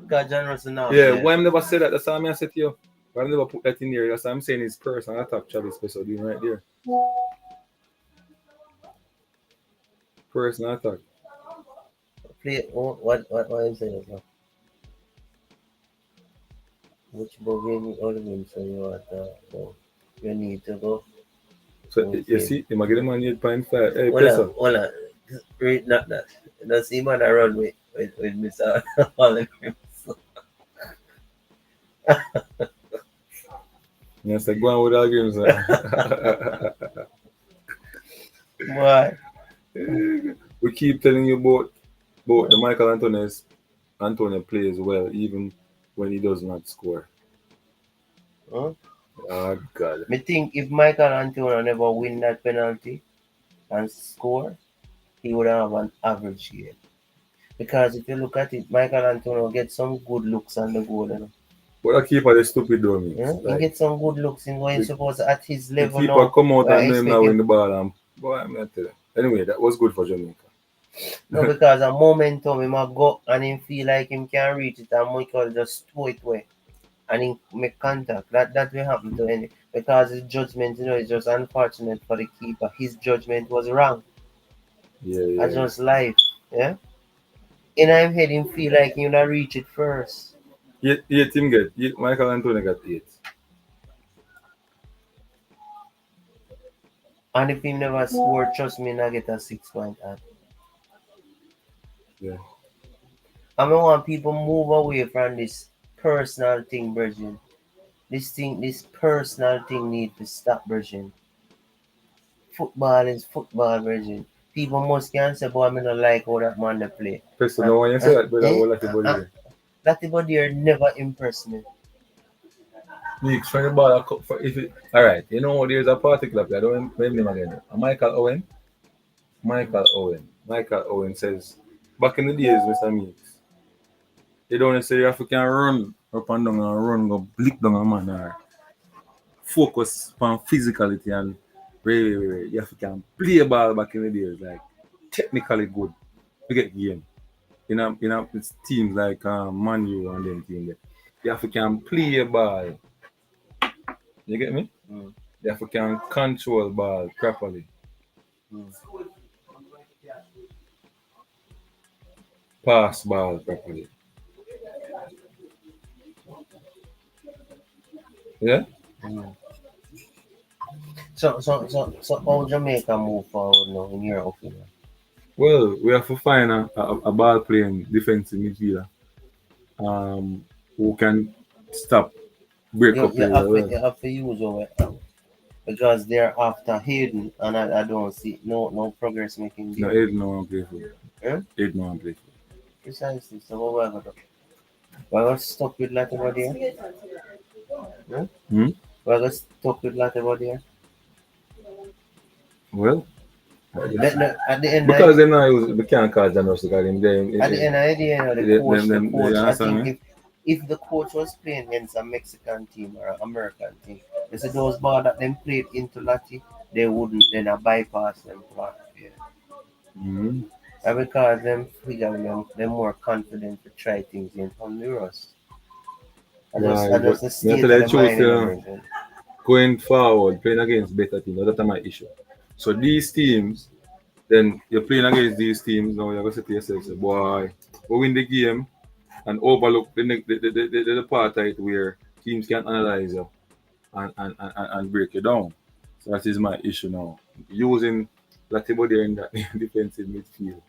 Because John Russell now Yeah, play. why have never said that? That's all I said to you. Why have never put that in there? That's what I'm saying is personal attack Travis Special doing right there. Personal attack. Play what I'm saying now. Which game all of them so you want so you need to go So move you him. see, him a get him on 8.5. Hey, Hold on, Peso. hold on. Read not that. Don't see man I run with Mr. Holland. Yes, I go on with our games. Why? We keep telling you about the Michael Antonio plays well even when he does not score. Huh? Oh God. Me think if Michael Antonio never win that penalty and score, he would have an average game. Because if you look at it, Michael Antonio gets some good looks on the goal. You know? But the keeper is stupid though, Yeah? mate. He Like gets some good looks in when the, suppose at his the level keeper now, come out we and know him now expect win him. the ball and boy, I'm not telling. Anyway, that was good for Jamaica. No, because a momentum him a go and him feel like him can reach it and Michael just throw it away and him make contact. That will happen to any because his judgment, is just unfortunate for the keeper. His judgment was wrong. Yeah, I yeah, yeah. just life. Yeah. In him head him feel like him not reach it first. Eight him get. Michael Antonio got eight. And if he never score, trust me, not get a 6 point out. Yeah. I mean, want people move away from this personal thing, Virgin. This personal thing need to stop, Virgin. Football is football, Virgin. People must can say, boy, I don't like how that man they play. Person, Uh, no one you say uh, that, brother, eh? all that body there. That body here never impress me. Mix from the ball, for if it, all right, you know, there's a particular player, I don't remember him again. Michael Owen. Mm. Michael Owen. Michael Owen says, back in the days, Mr. Meeks, they don't say if you can run up and down and run, go blick down a man or focus on physicality and you have to can play ball back in the days, like technically good. You get game. It's teams like Man U and them team there. You have to can play a ball. You get me? Mm. You have to can control ball properly, Mm. pass ball properly. Yeah. Mm. So how Jamaica move forward now in your opinion? Well, we have to find a ball playing defensive midfielder who can stop break You up you plays as have to well. you have to use over because they're after Hayden and I don't see no progress making No, there. Ed no one play for. Huh? Ed no one play for. Precisely. So what we're gonna do? We're gonna stop with Latte here. Huh? Hmm? We're gonna stop with Latte here. Well, I guess At the end because them now use we can't call Janos because at the end of the day, the they coach, I understand think me. if the coach was playing against a Mexican team or an American team, they said those balls that them played into Lati, they wouldn't then bypass them part. Yeah. Hmm. And because them figure them more confident to try things in Honduras. I Why? just But the me I state tell of you the the truth, mind in a version. going forward, playing against better teams, that's my issue. So these teams, then you're playing against these teams, now you're going to say to yourself, say, boy, we win the game and overlook the part of it where teams can analyze you and break you down. So that is my issue now. Using Latibody in that defensive midfield.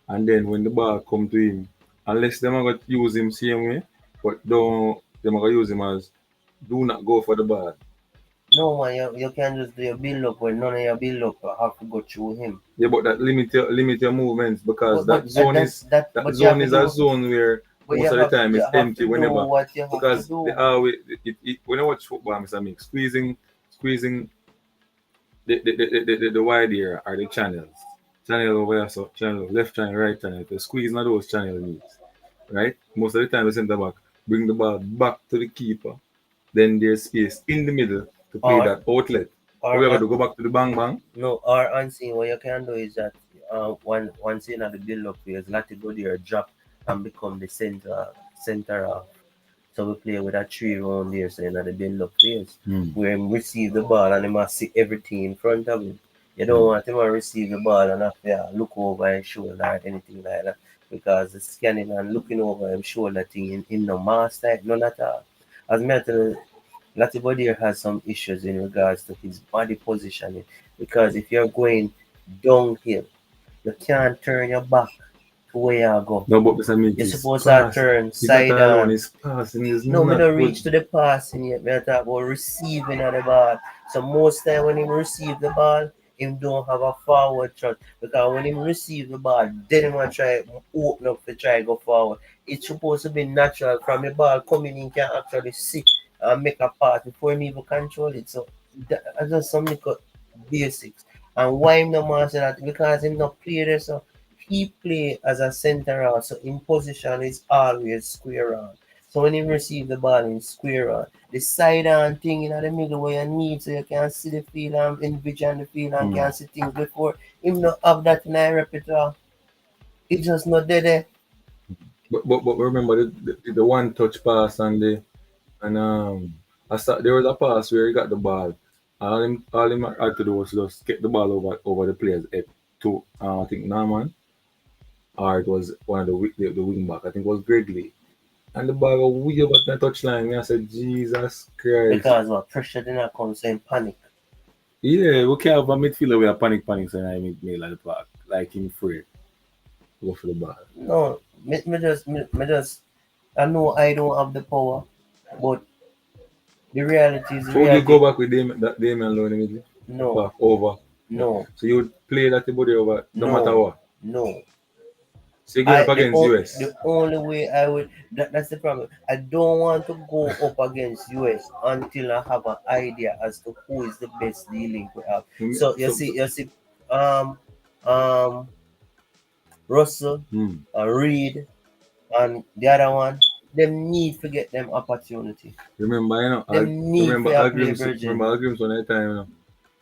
And then when the ball come to him, unless them are going to use him same way, but don't them are going to use him as do not go for the ball. No man, you can't just do your build up when none of your build up have to go through him. Yeah, but that limit your movements because But that's that that but you have zone to is a do zone where but most of the time you it's have to empty do whenever what you have to because they do. always when I watch football, Mr. Mix, squeezing the wide area are the channels. Channel over here, so channel left channel, right channel. The squeezing of those channel needs. Right? Most of the time the centre back bring the ball back to the keeper. Then there's space in the middle to play Or that outlet. So or we're gonna go back to the bang bang. no, or unseen what you can do is that once you know the build up phase, let it go there, drop and become the center of. So we play with a three round there, so you know the build up phase. Hmm. Where him receive the ball and he must see everything in front of him. You don't Hmm. want him to receive the ball and have to look over his shoulder or anything like that. Because the scanning and looking over him shoulder thing in no master, none at all. As a matter Latibodier has some issues in regards to his body positioning because if you're going downhill, you can't turn your back to where you go. No, but Mr. Mix You're is supposed to pass. turn Is that side alone? on. His passing is No, me not don't good. reach to the passing yet. Me I talk about receiving of the ball. So most time when him receive the ball, him don't have a forward shot. Because when him receive the ball, then him want try open up to try go forward. It's supposed to be natural from the ball coming in can actually sit and make a pass before him even control it. So that's just some little basics. And why him no master that? Because him not play there, so he play as a centre out, so in position is always square on. So when he receive the ball in square on, the side on thing in the middle where you need so you can see the field and envision the field and Mm. can see things before him not have that in our repertoire. It just not there. But remember the one touch pass and I saw there was a pass where he got the ball. All him had to do was just get the ball over the player's head to I think Norman, or it was one of the wing back. I think it was Gregley. And the ball go way over the touchline. Me I said, Jesus Christ. Because what pressure did not come so in panic. Yeah, we can't have a midfielder with a panic so I make me like the park. Like him free. Go for the ball. No, me just I know I don't have the power, but the reality is the So would you go reality. back with Damien Lowe in the middle? No, Back over. Yeah. no, So you would play that body over no matter no, what. no. So you get up against US. The only way I would that's the problem. I don't want to go up against US until I have an idea as to who is the best dealing we have. So you see, um, um, Russell, hmm. Reed, and the other one, them need to get them opportunity. Remember, Them need for play Virgin. Remember Agrims one at time,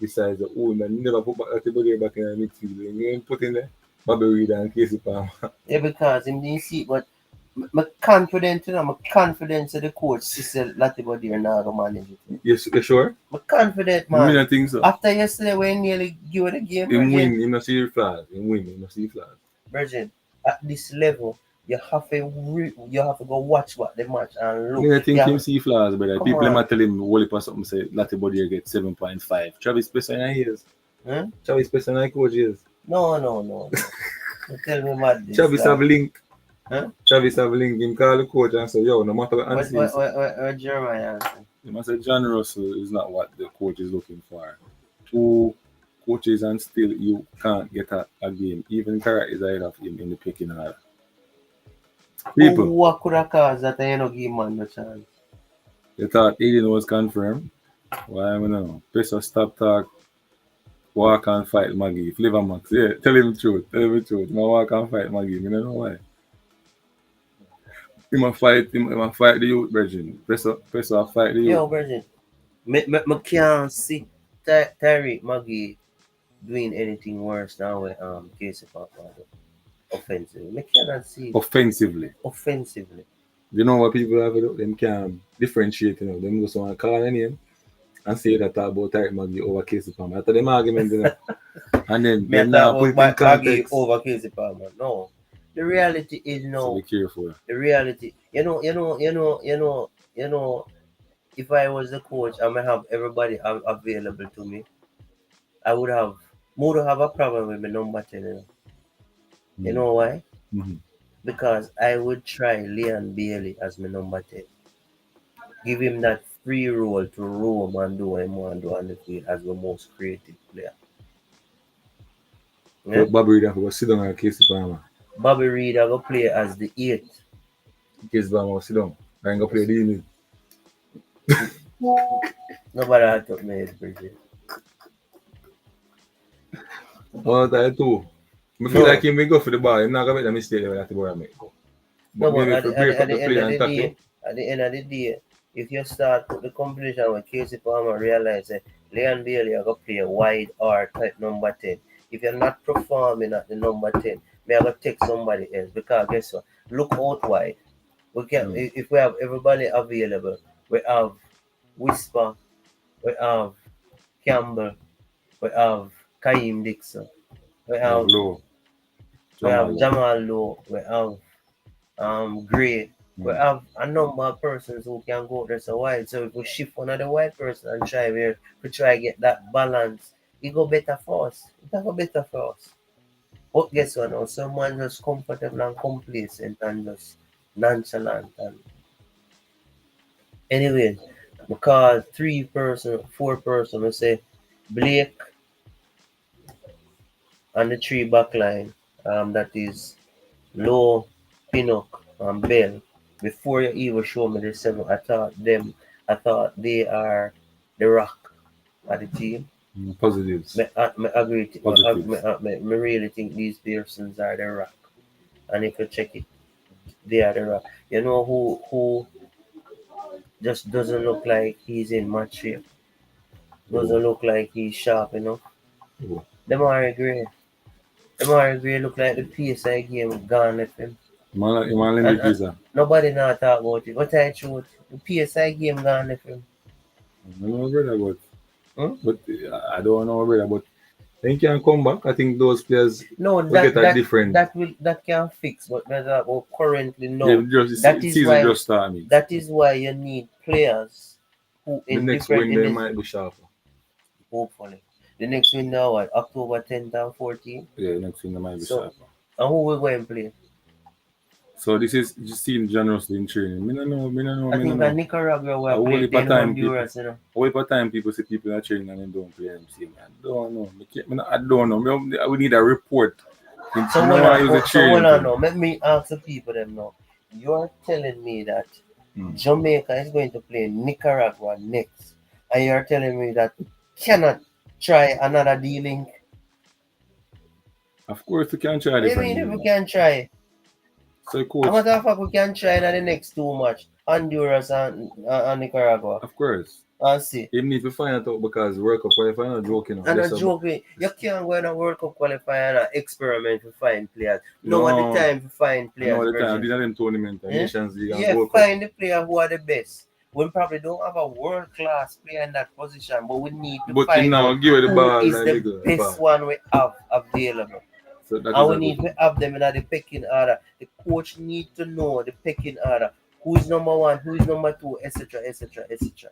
besides the man, you never put back that body back in the midfield. You ain't put in there Bobby Reed and Casey Palmer. Yeah, because him didn't see, but I'm confident, you know, I'm confident that the coach Cecil Latibody are not gonna manage it. Yes, you sure? I'm confident, Me man. not think so. After yesterday, we nearly give it a game, Him Virgin. win, him not see flaws. Him win, him not see flaws. Virgin, at this level, you have to go watch what the match and Me look. not You think him have, see flaws, but come people on, might tell him whole heap of something say Latte body get 7.5. Travis Spencer in years. huh? Travis Spencer in coach years. No, no, no, no. You tell me about this, Travis have link. huh? Travis have link him call the coach and say, yo, no matter what Anthony say. What Jeremiah answer? Him I say John Russell is not what the coach is looking for. Two coaches and still you can't get a game. Even Carrot is ahead of him in the picking order. People, What could have caused that I not give man no chance? they thought Aiden was confirmed. Why I don't know. Pesco stop talk, walk and fight Maggie. Flavor Max, yeah, tell him the truth. Tell him the truth. Him a walk and fight Maggie. I don't know why. Him a fight the youth virgin. Pesco a fight the youth. Yo, Virgin, me can't see Tyreek Maggie doing anything worse than what Casey Papa do offensively. Me cannot see it Offensively. offensively. You know what people have to do? Them can differentiate, Them just want to call a name and say that talk about Tyreek Maggie over Casey Palmer. After them argument, And then Me I them talk now put it in about Maggie context. over Casey Palmer. No. The reality is So no. be careful. The reality, if I was the coach and I have everybody available to me, I would have a problem with my number 10. You Mm. know why? Mm-hmm. Because I would try Leon Bailey as my number 10. Give him that free role to roam and do what he want to do on the field as the most creative player. Yeah? But Bobby Reed have to go sit down on Casey Palmer. Bobby Reed I go play as the 8th. Casey Palmer will sit down. And go play the unit. Nobody had to me Bridget. All that too. I feel like No. he may go for the ball. He's not gonna make the mistake that the boy make. No, But but maybe if you break at up the the end play of and the tackle, day, at the end of the day, if you start the competition with Casey Palmer realize that Leon Bailey are gonna play a wide R type number 10. If you're not performing at the number 10, may I go take somebody else because guess what? Look out wide. We can mm, if we have everybody available, we have Whisper, we have Campbell, we have Kaim Dixon, we you have have low, we Jamal have low. Jamal Lowe, we have Gray. We Mm. have a number of persons who can go there so wide. So if we shift one of the white person and try where to try get that balance, it go better for us. It go better for us. But guess what now? Someone just comfortable and complacent and just nonchalant and anyway, because 3 person, 4 person, we say Blake and the 3 back line. That is Low, Pinnock, and Bell. Before you even show me the 7, I thought them I thought they are the rock of the team. Positives. Me agree. Positives. Me really think these persons are the rock. And if you check it, they are the rock. You know who just doesn't look like he's in much shape. Oh, Doesn't look like he's sharp enough. oh. Demari Gray. Demari Gray look like the PSI game gone left him. You want lend me And visa? nobody now talk about it. But I truth, the PSI game gone left him. I know, brother, Hmm? but I don't know, brother. But then can come back. I think those players No, will get a different. that can fix, but that's what currently Yeah, no. just That is season why just started. that is why you need players who The in next different win in they this might be sharper. hopefully. The next win now what? October 10th and 14th. Yeah, next win they might be So sharper. and who we going to play? So this is just seen generously in training. I Me no think know. Nicaragua A will whole play heap of then time people, Honduras, you know. a whole heap of time people see people are training and they don't play them. See, I don't know. I don't know. We need a report. You So know hold why on, use the so hold training on thing. now. Let me ask the people them now. You're telling me that Hmm. Jamaica is going to play Nicaragua next, and you're telling me that we cannot try another dealing. Of course, we can try What do you different mean if we dealing. can try? So, A coach, matter of fact, we can try in the next two match, Honduras and Nicaragua. of course, And see. even if we find it out because World Cup qualifier, I'm not joking. And a Just about, joke, you can't go in a World Cup qualifier and experiment to find players. No at the no, time to find I know players, all the time. Virgin. These are them tournament, Eh? Nations League and Yeah, Gold Cup. find the player who are the best. We probably don't have a world class player in that position, but we need to But you find know, out give it the who ball, is like the nigga, the best ball. one we have available. So that And is we a good need to thing. have them in the pecking order. The coach need to know the pecking order. Who is number one, who is number two, etc. etc. etc.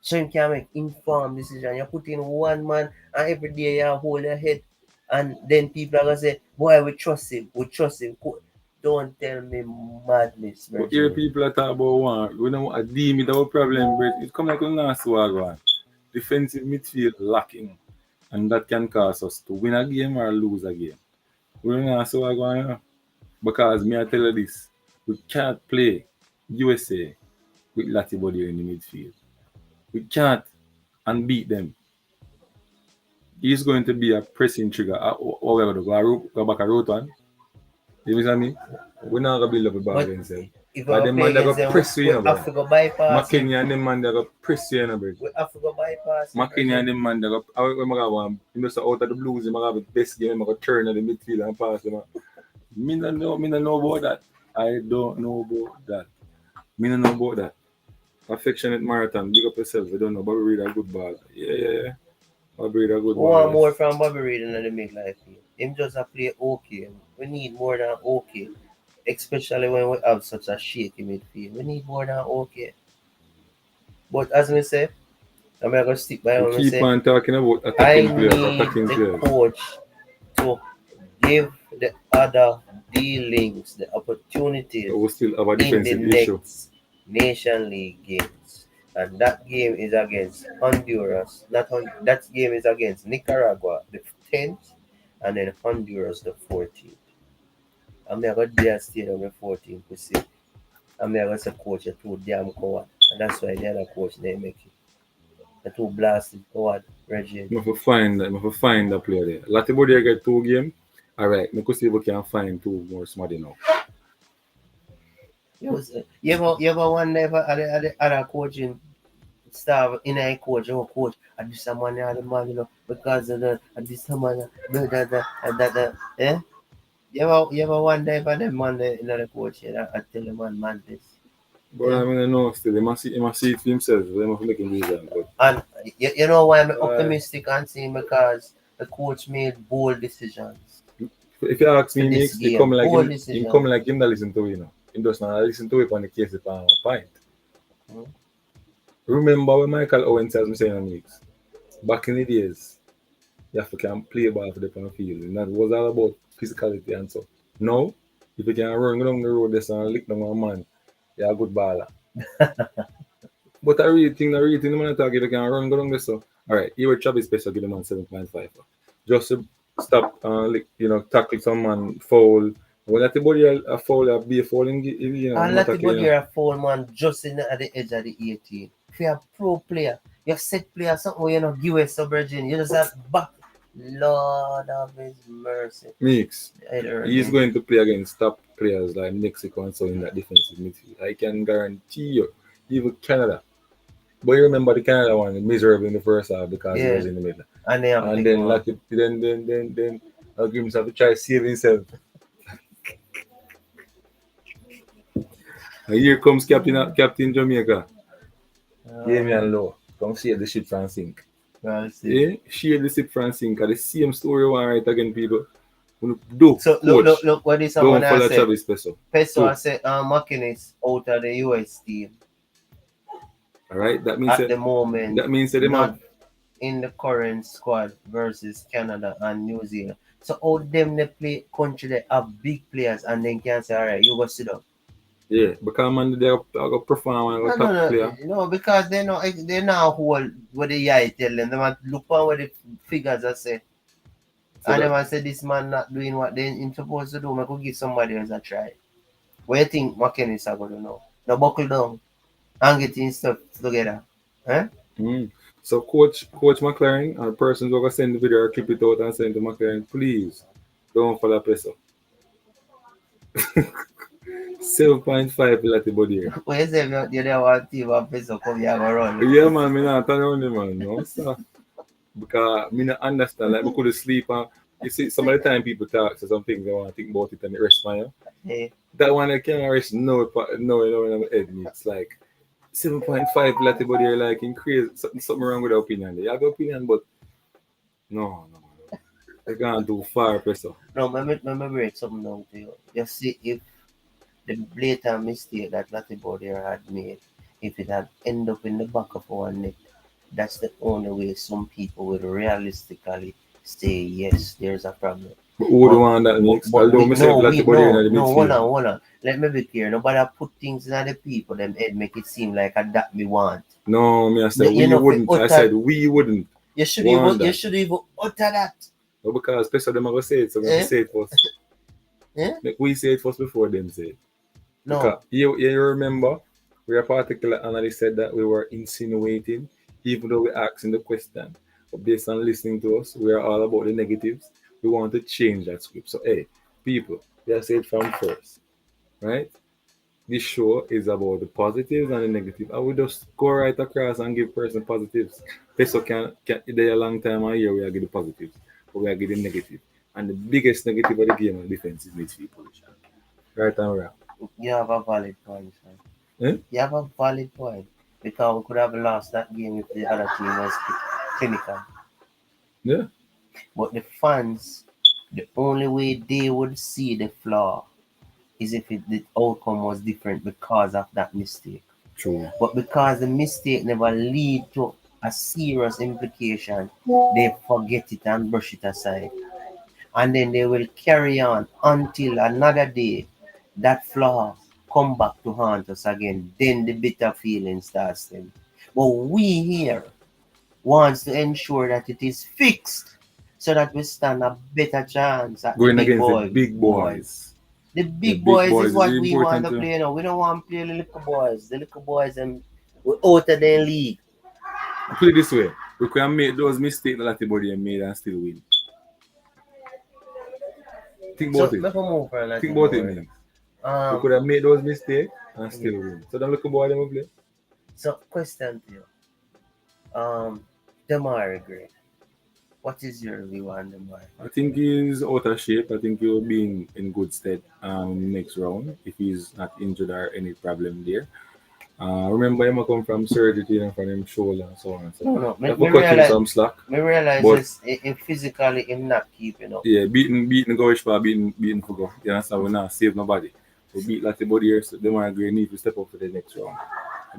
So you can make informed decision. You put in one man and every day you hold your head and then people are gonna say, boy, we trust him, we trust him. Don't tell me madness, But here Virgin. people are talking about one. We don't a deal with our problem, but it come like a last one. Defensive midfield lacking. And that can cause us to win a game or lose a game. We don't know so going on. Because me I tell you this, we can't play USA with Lati body in the midfield. We can't and beat them. He's going to be a pressing trigger. Or we're going to go back a road one. You know what I mean? We're not going to build up a ball But against them. if But I them play man they go against them, press you, we you know, have bro. to go bypass him. McKinney and them man they go press you, you know, bro. We have to go bypass him, McKinney and Virgin. them man they go. When I go one, you know, so out of the blues, they have the best game. I go turn at the midfield and pass them. Me no know about that. I don't know about that. Me no know about that. Affectionate marathon, big up yourself. I don't know. Bobby Reed a good ball. Yeah. Bobby Reed a good We want ball. more from Bobby Reid in the midlife field. Him just a play okay. We need more than okay. Especially when we have such a shaky midfield. We need more than okay. But as we say, I'm going to stick by We what I keep say. on talking about I attacking players, need attacking the players. coach to give the other dealings the opportunities But we still have a in the defensive issue. next Nation League games. And that game is against Honduras. That game is against Nicaragua the 10th and then Honduras the 14th. I'm going to go there stadium the 14th to see. I'm going to say coach you're too damn coward. And that's why the other coach they make it. The two blasted coward Reggie. I have to find that player there. Latibody get 2 games. Alright, me could see if we can find two more smart enough. You ever wonder if the other coaching staff in a coach or coach at this man the man because of the at this man eh? You ever wonder if the man in the coach I tell the man this. But Eh? I mean, I know still, he must see it for himself. They must make him reason. But And you know why I'm uh, optimistic and saying because the coach made bold decisions if you ask for me, this mix, game. Bold he come decisions. like him that listen to you know. Him just not listen to it on the case upon a point. Hmm? Remember when Michael Owen tells me saying mix? Back in the days, you have to can play ball for the on the field. And that was all about physicality and so. Now, if you can run down the road this and lick down a man, you're a good baller. But I really think the man talk if you can run go down this so. Alright, you were Travis special give the man 7.5. Just to stop tackle someone foul. When that body a foul, a be a foul in And I'm not Lati tackling Bodia a foul man just in at the edge of the 18. for a pro player. You set player something where you know give us some virgin. You just have back. Lord of his mercy. Mix. It hurt He's me. going to play against top players like Mexico and so in that defensive midfield. I can guarantee you, even Canada. But you remember the Canada one miserable in the first half because he was Yeah. in the middle. And they have to And take him then off. like then I'll give himself a try save himself. And here comes Captain Jamaica. Yeah, me and low. Come share the ship from sink. Well, see. Yeah, share the ship from sink. The same story one right again, people. Do So coach. look what this someone Don't I follow say. Travis Peso. Peso I Two. said McKinney's out of the US team Alright? That means at that the moment, them have not in the current squad versus Canada and New Zealand. So all them they play country they have big players and then can say, alright, you go sit down. yeah, because man they are go perform and go No, no, top no, player. no, because they know who what the guy tell them. They want look on what the figures are say. So And they that want say this man not doing what they him supposed to do. I could give somebody else a try. What you think McKinney's are going to know? Now buckle down and get his stuff together. Huh? mm. So Coach McLaren, and the person who gonna send the video or clip it out and send to McLaren, please don't follow Peso. 7.5 let the body here. What you say you don't want team of peso come here and run? Yeah man, me not turn around the man, no sir. Because me not understand, like we could sleep and you see some of the time people talk so some things they want to think about it and it rest man. Hey, That one I can't rest no in my head. It's like 7.5 Latte body are like in crazy something wrong with the opinion. They have opinion, but no. They can't do far peso. no, let me break something down to you. You see, if the blatant mistake that Latibody had made, if it had ended up in the back of our net, that's the only way some people would realistically say, yes, there's a problem. But who the But one that makes but although we myself no Latte we body in no the no hold midfield. on hold on. Let me be clear. Nobody put things in the people them head make it seem like a that me want. No, me I said You we know, for wouldn't. I utter said we wouldn't want you that. should even utter that. No, because peso them are gonna say it, so we have to Eh? say it first. Eh? Make we say it first before them say it. Because No. you remember, where a particular analyst said that we were insinuating, even though we asking the question. But based on listening to us, we are all about the negatives. We want to change that script. So, hey, people, let's say it from first, right? This show is about the positives and the negative. I will just go right across and give person positives. Peso can they a long time a year we are getting positives, but we are getting negative. And the biggest negative of the game is defensive midfield position. Right and wrong. You have a valid point, man. Eh? You have a valid point. Because we could have lost that game if the other team was clinical. Yeah. But the fans, the only way they would see the flaw is if the outcome was different because of that mistake. True. But because the mistake never lead to a serious implication, they forget it and brush it aside. And then they will carry on until another day that flaw come back to haunt us again. Then the bitter feeling starts them. But we here wants to ensure that it is fixed so that we stand a better chance at the Going big against the boy big boys. boys. The The big big boys is boys is what we want important to too. play now. We don't want to play the little boys. The little boys and we're out of their league. Put it this way. We can make those mistakes that everybody made and still win. Think about So it. make a move for a Think little about it, more. man. We Um could have made those mistakes and yeah. still win. So don't look about them play. So question to you. Demar Gray. What is your view on Demar? I think he's out of shape. I think he'll be in good stead next round if he's not injured or any problem there. Remember him come from surgery and from him shoulder and so on and so No, on. no. You have to cut him some slack. Me realize But this if physically him not keeping up. yeah, beating Goish for beating for go. You understand? We not save nobody. We beat like the body here, so them are going need to step up for the next round.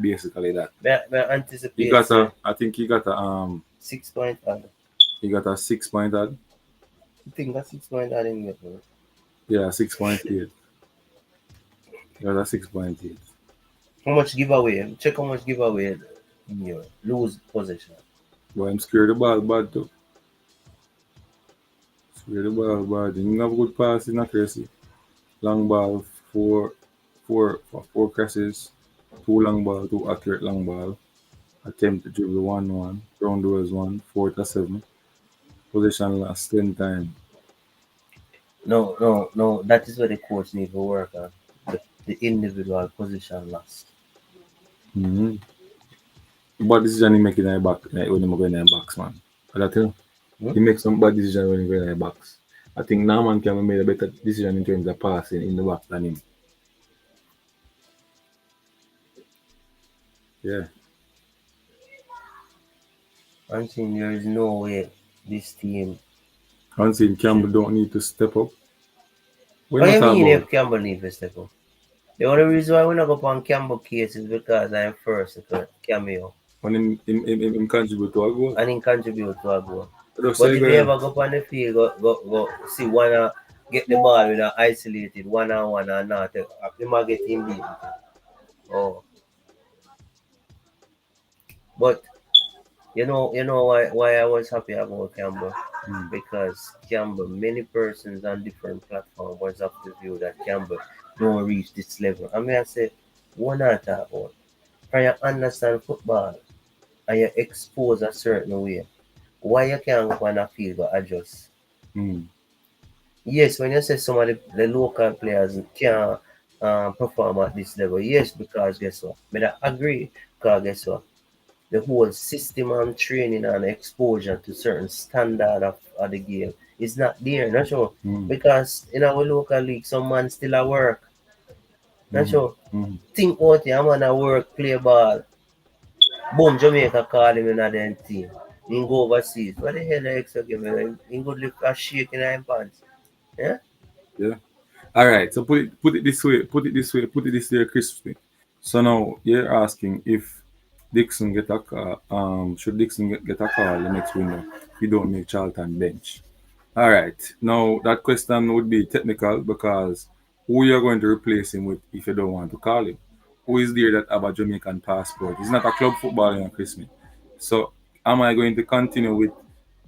Basically that. Me He anticipate got say a I think 6 point ad. he got a 6 point ad. You think that 6 point ad in get, bro? Yeah, 6.8. He got a 6.8. How much giveaway? Check how much giveaway in your lose possession. But I'm scared the ball bad too. Scared the ball bad. He have good passing accuracy. Long ball, four crosses, two long ball, two accurate long ball. Attempt to dribble 1-1. Honduras 1. 4-7. Possession last 10 times. No, no, no. That is what the coach need to work on. The individual position loss. Mm-hmm. Bad decision he make in the back like when he go in the box, man. I tell you, Hmm? he makes some bad decision when he go in the box. I think Norman can have made a better decision in terms of passing in the box than him. Yeah. I'm saying there is no way this team I'm saying Campbell should. don't need to step up. We're What do not you talking mean about if Campbell need to step up? The only reason why we not go on Campbell case is because I'm first to cameo when him contribute to a goal. and he contribute to a goal. Just But say if you go ever go on the field, go see one get the ball with a isolated one on one and not you might get him beat. Oh, but you know why I was happy about Campbell mm, because Campbell many persons on different platforms was of the view that Campbell don't reach this level. I mean I said, what not talk about? Can you understand football and you expose a certain way? Why you can't go on a field but adjust? mm, Yes, when you say some of the local players can't perform at this level, yes, because guess what? But I agree, because guess what? The whole system and training and exposure to certain standard of the game is not there, not sure. mm, Because in our local league, some man still at work, not mm, sure. mm. Think out here, a man at work, play ball. Boom, Jamaica call him in a them team. He go overseas. What the hell the extra give me? He go lift a shake in his pants. Yeah? Yeah. All right. So put it this way. Put it this way. Put it this way, crisply. So now you're asking if Dixon get a call. Should Dixon get a call the next window? If you don't make Charlton bench. All right. Now that question would be technical because who you're going to replace him with if you don't want to call him? Who is there that have a Jamaican passport? He's not a club footballer, Christmas. So am I going to continue with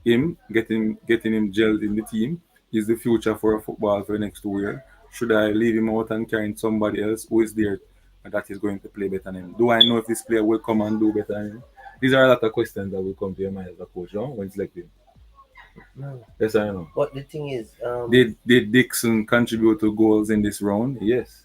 him, getting him gelled in the team? Is the future for football for the next 2 years? Should I leave him out and carry somebody else who is there that is going to play better than him? Do I know if this player will come and do better than him? These are a lot of questions that will come to your mind as a coach, when selecting. No. Yes, I know. But the thing is, Did Dixon contribute to goals in this round? Yes.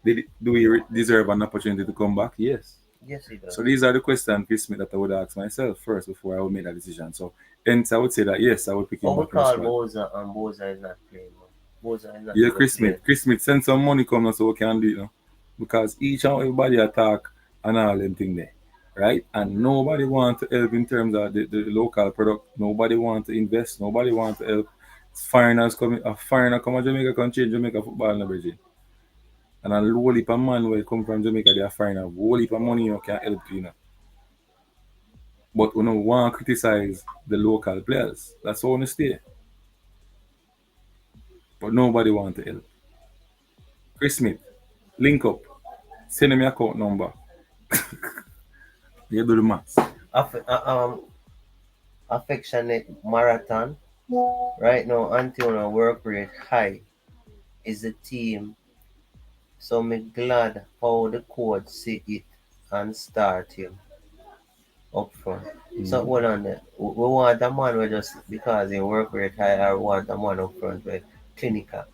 Do we deserve an opportunity to come back? Yes. yes, he does. So these are the questions, Chris Smith, that I would ask myself first before I would make that decision. So hence I would say that yes, I would pick But him we back in the call squad. Boza and Boza is not playing, man. Boza is not Yeah, even Chris Smith. playing. Chris Smith, send some money come now so we can do it now. Because each and everybody attack and all them thing there. Right? And nobody want to help in terms of the local product. Nobody want to invest. Nobody want to help. Foreigners coming, a foreigner come to Jamaica can change Jamaica football in the Bridge. And a whole heap of man where come from Jamaica, they are fine. A whole heap of money can help But we don't want to criticize the local players. That's how we stay. But nobody want to help. Chris Smith, link up. Send me account number. You do the maths. Affectionate marathon right now until our work rate high is the team. So me glad how the coach see it and start him up front. So Mm. hold on there. We want a man we just because he work rate high or we want a man up front with clinical,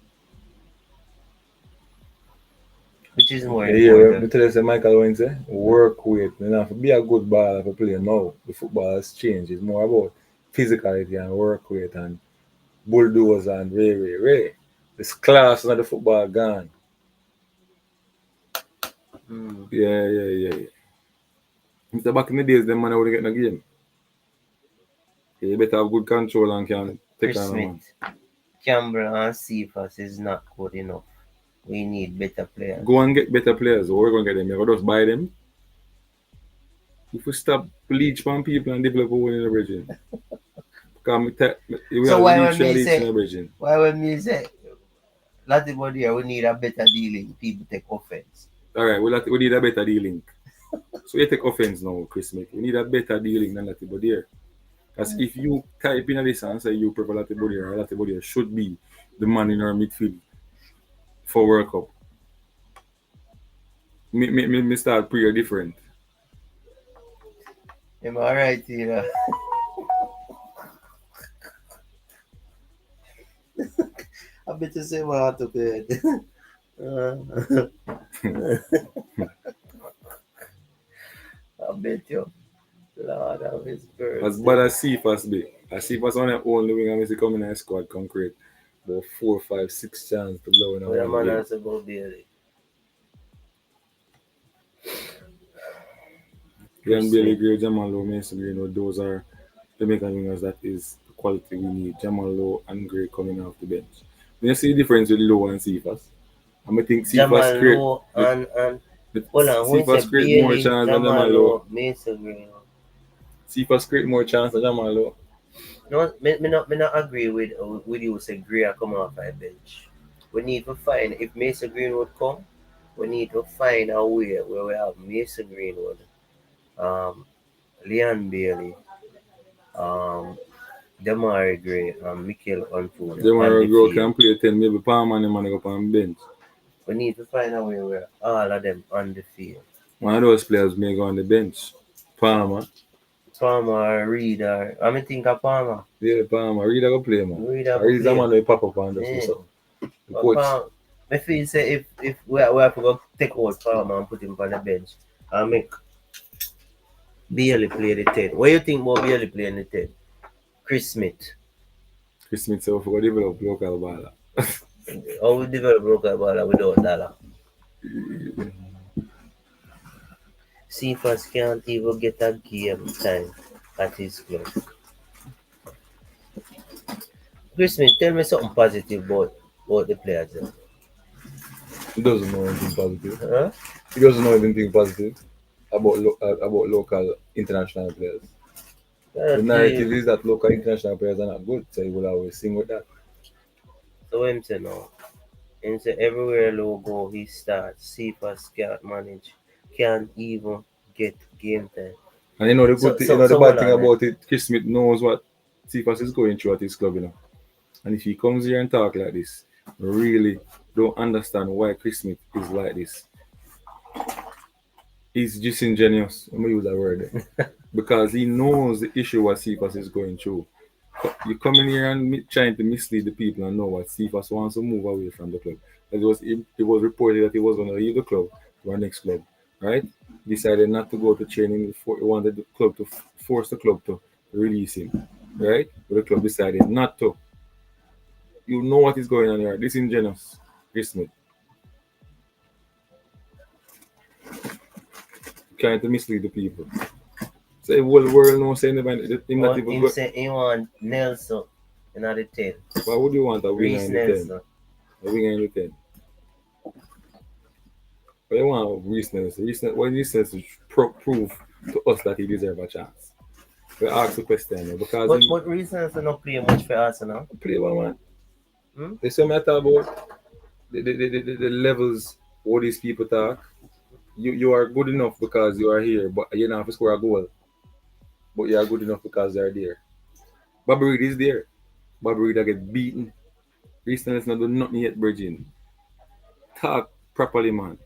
which is more Yeah, me important. tell you, say Michael Owens, work with. You know, to be a good baller for player now, the football has changed. It's more about physicality and work rate and bulldozer and Ray. This class of the football gone. Mm. Yeah. Mr. Back in the days, them man would get in the game. You better have good control and can take Chris on a man. Smith, Campbell and Cephas is not good enough. We need better Go players. and get better players. Or we're going to get them. You're just buy them. If we stop bleach from people and develop one in the region. Because we So have why leech when and me leech in say the region. why when me say Latimore we need a better dealing, people take offense. All right, we need a better dealing. So you take offense now, Chris Mick. We need a better dealing than Latibodier. Because if you type in this and say you prefer Latibodier should be the man in our midfield for World Cup. Me start pretty different. Am I right, Tina? I bet you say my to bed. I bet you. Lord of his As mercy. bad as Cephas be. As Cephas on the only wing and Messi coming in the squad concrete. About 4, 5, 6 chance to blow in a What a one man game. has about Bailey. Then Chris Billy Smith. Gray, Jamal Lowe, Mason Greenwood, those are Jamaican wingers that is the quality we need. Jamal Lowe and Gray coming off the bench. When you see the difference with Lowe and Cephas, I think Cephas Jamal create Lowe the, and the hold on, who Cephas said create more Bailey, chance than Jamal Jamal Lowe. Lowe, Mason Greenwood. Cephas create more chance than Jamal Lowe. No, me not agree with you say Gray come off my bench. We need to find if Mason Greenwood come, we need to find a way where we have Mason Greenwood, um, Leon Bailey, um, Damari Gray, and Mikel Antonio on Jamal the Lowe field. can play 10, maybe Palmer and him and go up on bench. We need to find a way where all of them on the field. One of those players may go on the bench. Palmer. Palmer, Reed, or I mean think of Palmer. Yeah, Palmer. Reed go play, man. Reed Or go he's the play. man who pop up and just do Yeah. something. The But coach. Palmer, I feel say if we have to go take out Palmer and put him on the bench and make Bailey play the 10. What do you think about Bailey playing the 10? Chris Smith. Chris Smith said, we develop local ball. How we develop local ball without Dollar? Cephas can't even get a game time at his club. Chris Smith, tell me something positive about the players. He doesn't know anything positive. Huh? He doesn't know anything positive about local international players. The Gotta narrative team. is that local international players are not good, so he will always sing with that. So him say no. Him say everywhere low go he starts. Cephas can't manage. Can't even get game time. And you know the So good thing, so the so hold bad thing on. about it, Chris Smith knows what Cephas is going through at his club, And if he comes here and talk like this, really don't understand why Chris Smith is like this. He's disingenuous. I'm gonna use that word because he knows the issue what Cephas is going through. You come in here and trying to mislead the people and know what Cephas wants to move away from the club. It was reported that he was going to leave the club to our next club, right? Decided not to go to training before he wanted the club to force the club to release him, right? But the club decided not to. You know what is going on here. Disingenuous, Chris Smith, trying to mislead the people. So the whole world knows saying him not What even him good. say he want Nelson in the 10. Why would you want a winger Reese in the 10? Nelson. A winger in the 10? But they want recentness. What recentness to prove to us that he deserves a chance. We ask the question because But he but Reese Nelson not play much for Arsenal. play well, man. Hmm? They say matter about the levels all these people talk. You are good enough because you are here, but you don't have to score a goal. But you are good enough because they are there. Bobby Reed is there. Bobby Reed get beaten. Recently, not do nothing yet, Bridging. Talk properly, man.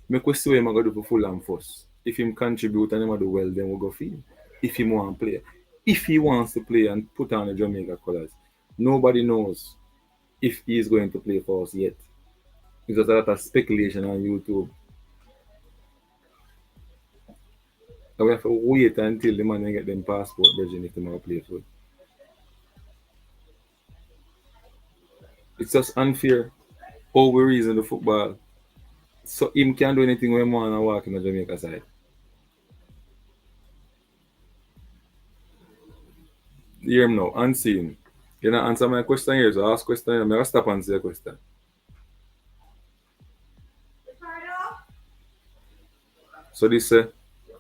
Make we see what him going to do for Fulham first. If him contribute and him do well, then we'll go for him. If he want to play. If he wants to play and put on the Jamaica colours, nobody knows if he is going to play for us yet. It's just a lot of speculation on YouTube. And we have to wait until the man get them passport, Virgin, if they want to play for. It's just unfair how we reason the football. So him can do anything when man and walk in the Jamaica side. You hear him now, unseen. You know, answer my question here, so ask question, I'm going to stop and answer your question. So this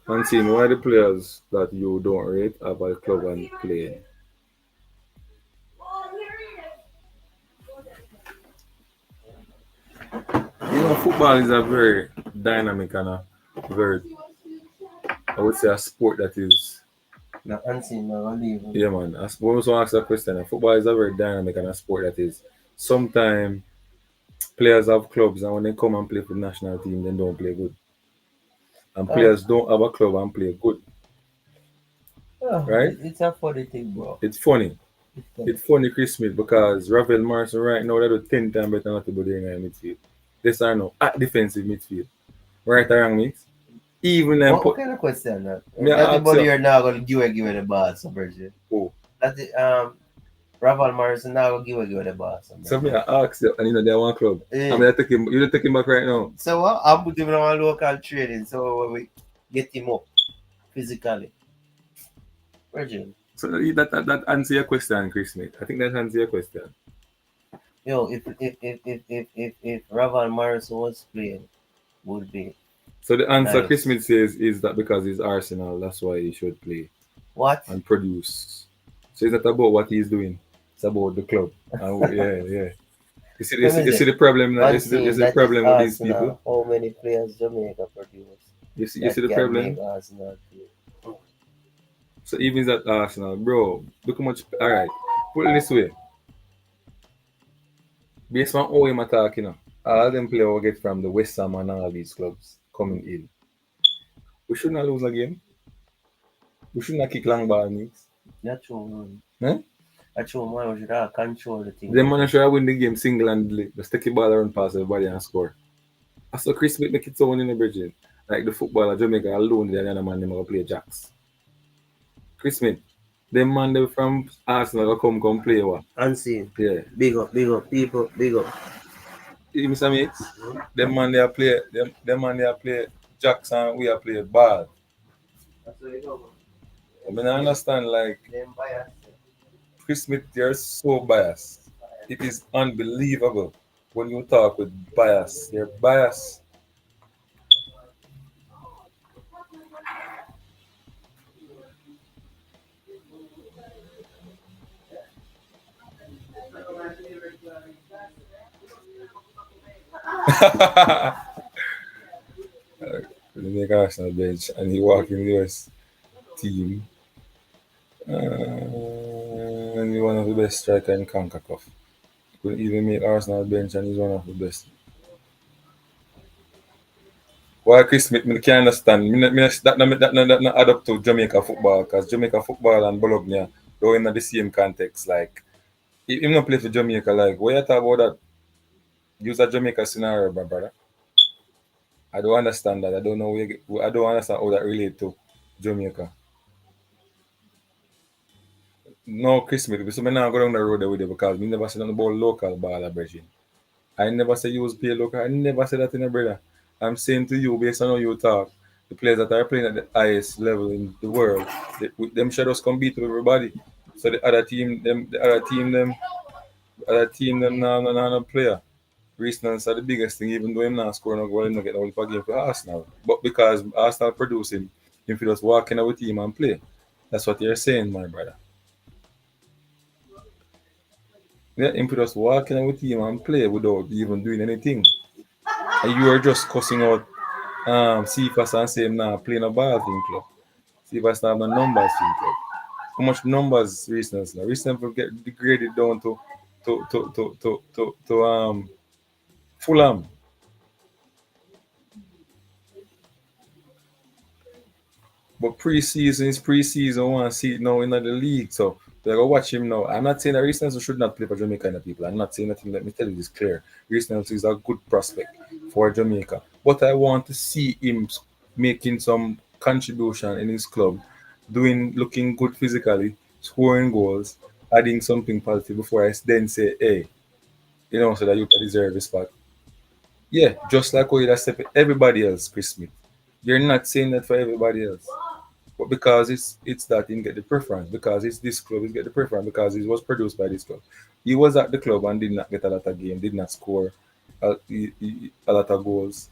unseen, why the players that you don't rate have a club and play? Football is a very dynamic and a very, I would say, a sport that is, Now unseen now leave. yeah, man. I suppose to ask that question. Football is a very dynamic and a sport that is, sometimes players have clubs and when they come and play for the national team, they don't play good. And Uh, players don't have a club and play good. Oh, right? it's a funny thing, bro. It's funny. It's funny. It's funny, Chris Smith, because Ravel Morrison right now they do 10 times better than what they do in midfield. This are no at defensive midfield. Right or wrong, mate? Even them What put kind of question that? me That ask anybody you, here now gonna give the ball some version. oh, That the Raval Morrison now gonna give the ball some so me version. I ask you, and you know they one club. I Eh. mean I take him you don't take him back right now. So what? I put him on local training so we get him up physically. Virgin. So that answer your question, Chris Smith. I think that answer your question. Yo, if Raval Morrison was playing, would be So the answer Chris nice. Smith says is that because he's Arsenal, that's why he should play What? and produce. So it's not about what he's doing. It's about the club. And yeah, yeah. Let me You see say, the problem. You unseen see the that is problem with these people. Arsenal. How many players Jamaica produce You that see the can make problem. Arsenal play? So even at Arsenal, bro, look how much. All right, put it this way. Based on how him attack, all them players will get from the West Ham and all these clubs coming in. We should not lose a game. We should not kick long ball, mates. That's true, man. Eh? That's true, man. We should have control the thing Them there. man should win the game single handedly. Just take the ball around past everybody and score. I saw Chris Smith make it sound in the bridge. Like the footballer Jamaica alone, the other man them go play jacks. Chris Smith, them man they from Arsenal go come play what? Unseen. Yeah. Big up, people, big up. You Mr. Mates, them man they are play them man they are play jacks and we are play ball. That's what you go, man. I mean I understand like Them bias. Chris Smith, you're so biased. It is unbelievable when you talk with bias. You're biased. When you make Arsenal bench and he walk in the US team, and he's one of the best striker in CONCACAF. Could even make Arsenal bench and he's one of the best. Why Chris Smith, me can't understand. That not add up to Jamaica football because Jamaica football and Bologna, they're in the same context. Like, if him not play for Jamaica, like, what you talk about that? Use a Jamaica scenario, my brother. I don't understand that. I don't know. I don't understand how that relate to Jamaica. No, Chris Smith. So me now go down the road there with you because me never said nothing about local ball, brethren. I never say use play local. I never said that in a brother. I'm saying to you based on how you talk, the players that are playing at the highest level in the world, them shadows compete with everybody. So the other team, them no player. Recently, are the biggest thing, even though him not scoring no goal, him not get no game for Arsenal. But because Arsenal produce him, him feel just walk in with team and play. That's what you're saying, my brother. Yeah, him feel just walk in with team and play without even doing anything. And you are just cussing out Cephas and saying nah playing a ball team club. Cephas not have no numbers team club. How much numbers recently now? Recently get degraded down to Fulham. But preseason is preseason. I want to see it now in the league. So they go watch him now. I'm not saying that Reese should not play for Jamaica and the people. I'm not saying nothing. Let me tell you this clear. Reese is a good prospect for Jamaica. But I want to see him making some contribution in his club, looking good physically, scoring goals, adding something positive before I then say, hey, so that you deserve respect. Yeah, just like how you accept everybody else, Chris Smith. You're not saying that for everybody else. But because it's that he get the preference, because it's this club, he get the preference because it was produced by this club. He was at the club and did not get a lot of game, did not score a lot of goals.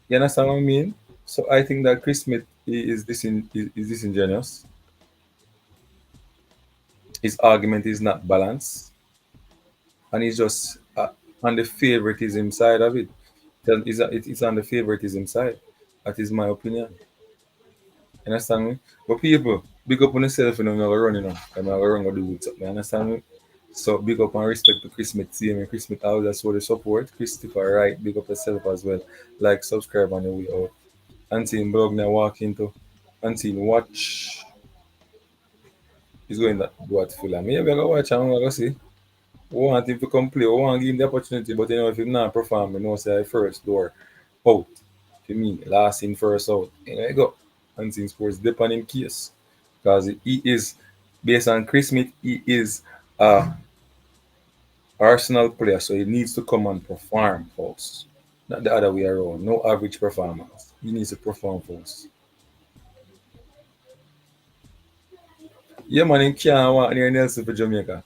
You understand what I mean? So I think that Chris Smith is disingenuous. His argument is not balanced, and he's just on the favoritism side of it. It's on the favoritism side. That is my opinion. You understand me? But people, big up on yourself and I'm not run, I'm not run or do it. You understand me? So big up and respect to Chris Smith. See me, Chris Smith always show the support. Christopher Wright, big up yourself as well. Like, subscribe on your way out. Until blog now walk into. Until watch. He's going to do what Fulham. Maybe I go watch and I go see. We want him to come play. We want to give him the opportunity, but if he's not perform, say first door out. For me, last in, first out. There you go. Unseen Sports dip on him case. Because he is, based on Chris Smith, he is a Arsenal player, so he needs to come and perform first. Not the other way around. No average performance. He needs to perform first. Yeah, man, he can't want near Nelson for Jamaica.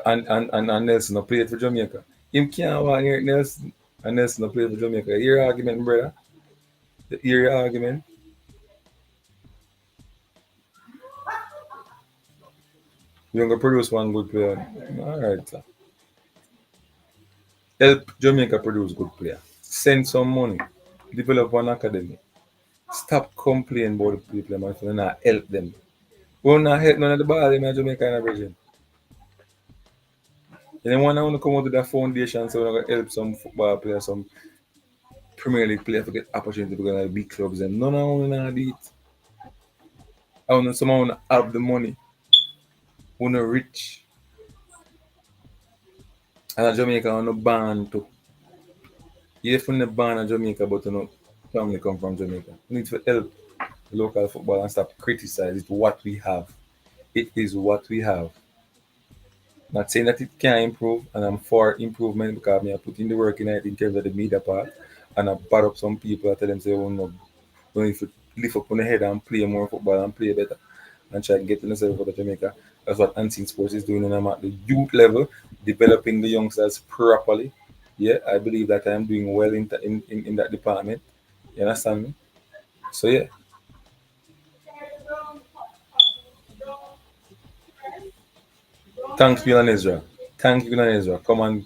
And Nelson no played for Jamaica. Him can't want near Nelson. And Nelson no played for Jamaica. Hear your argument, brother. Hear your argument. You're going to produce one good player. All right, sir. Help Jamaica produce good player. Send some money. Develop one academy. Stop complaining about the people, man. If you not help them. We not help none of the ball in Jamaica and region. And then when I want to come out with that foundation, so we're going to help some football players, some Premier League players to get opportunity to go to big clubs. And none of them want to do it. I want someone to have the money, who not rich. And Jamaica on the ban too. You're from the ban of Jamaica, but you know, family come from Jamaica. We need to help local football and stop criticizing what we have. It is what we have. Not saying that it can improve, and I'm for improvement because I put in the work in it in terms of the media part, and I bad up some people. I tell them say, "Oh no, don't need to lift up on the head and play more football and play better, and try to get to the for Jamaica." That's what Unseen Sports is doing, and I'm at the youth level, developing the youngsters properly. Yeah, I believe that I'm doing well in that department. You understand me? So yeah, thanks, Milan Ezra. Thank you, Milan Ezra. Come and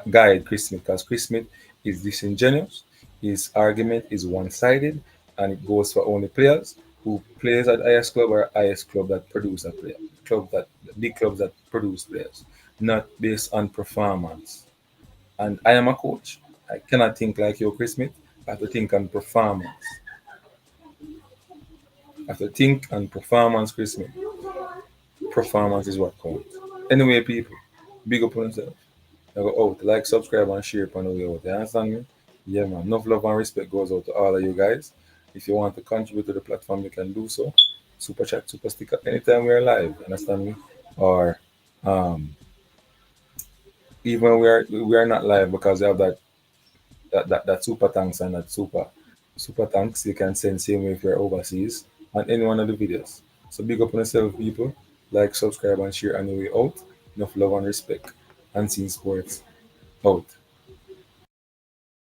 guide Chris Smith because Chris Smith is disingenuous. His argument is one-sided, and it goes for only players who plays at IS club or IS club that produce a player, club that big clubs that produce players, not based on performance. And I am a coach. I cannot think like you, Chris Smith. I have to think on performance. I have to think on performance, Chris Smith. Performance is what counts. Anyway, people, big up on yourself. I go out, like, subscribe, and share upon the way out. You understand me? Yeah, man. Enough love and respect goes out to all of you guys. If you want to contribute to the platform, you can do so. Super chat, super sticker, anytime we're live. Understand me? Or even we are not live because we have that super thanks and that super thanks you can send same way if you're overseas on any one of the videos. So big up on yourself, people. Like, subscribe, and share on the way out. Enough love and respect. Unseen Sports out.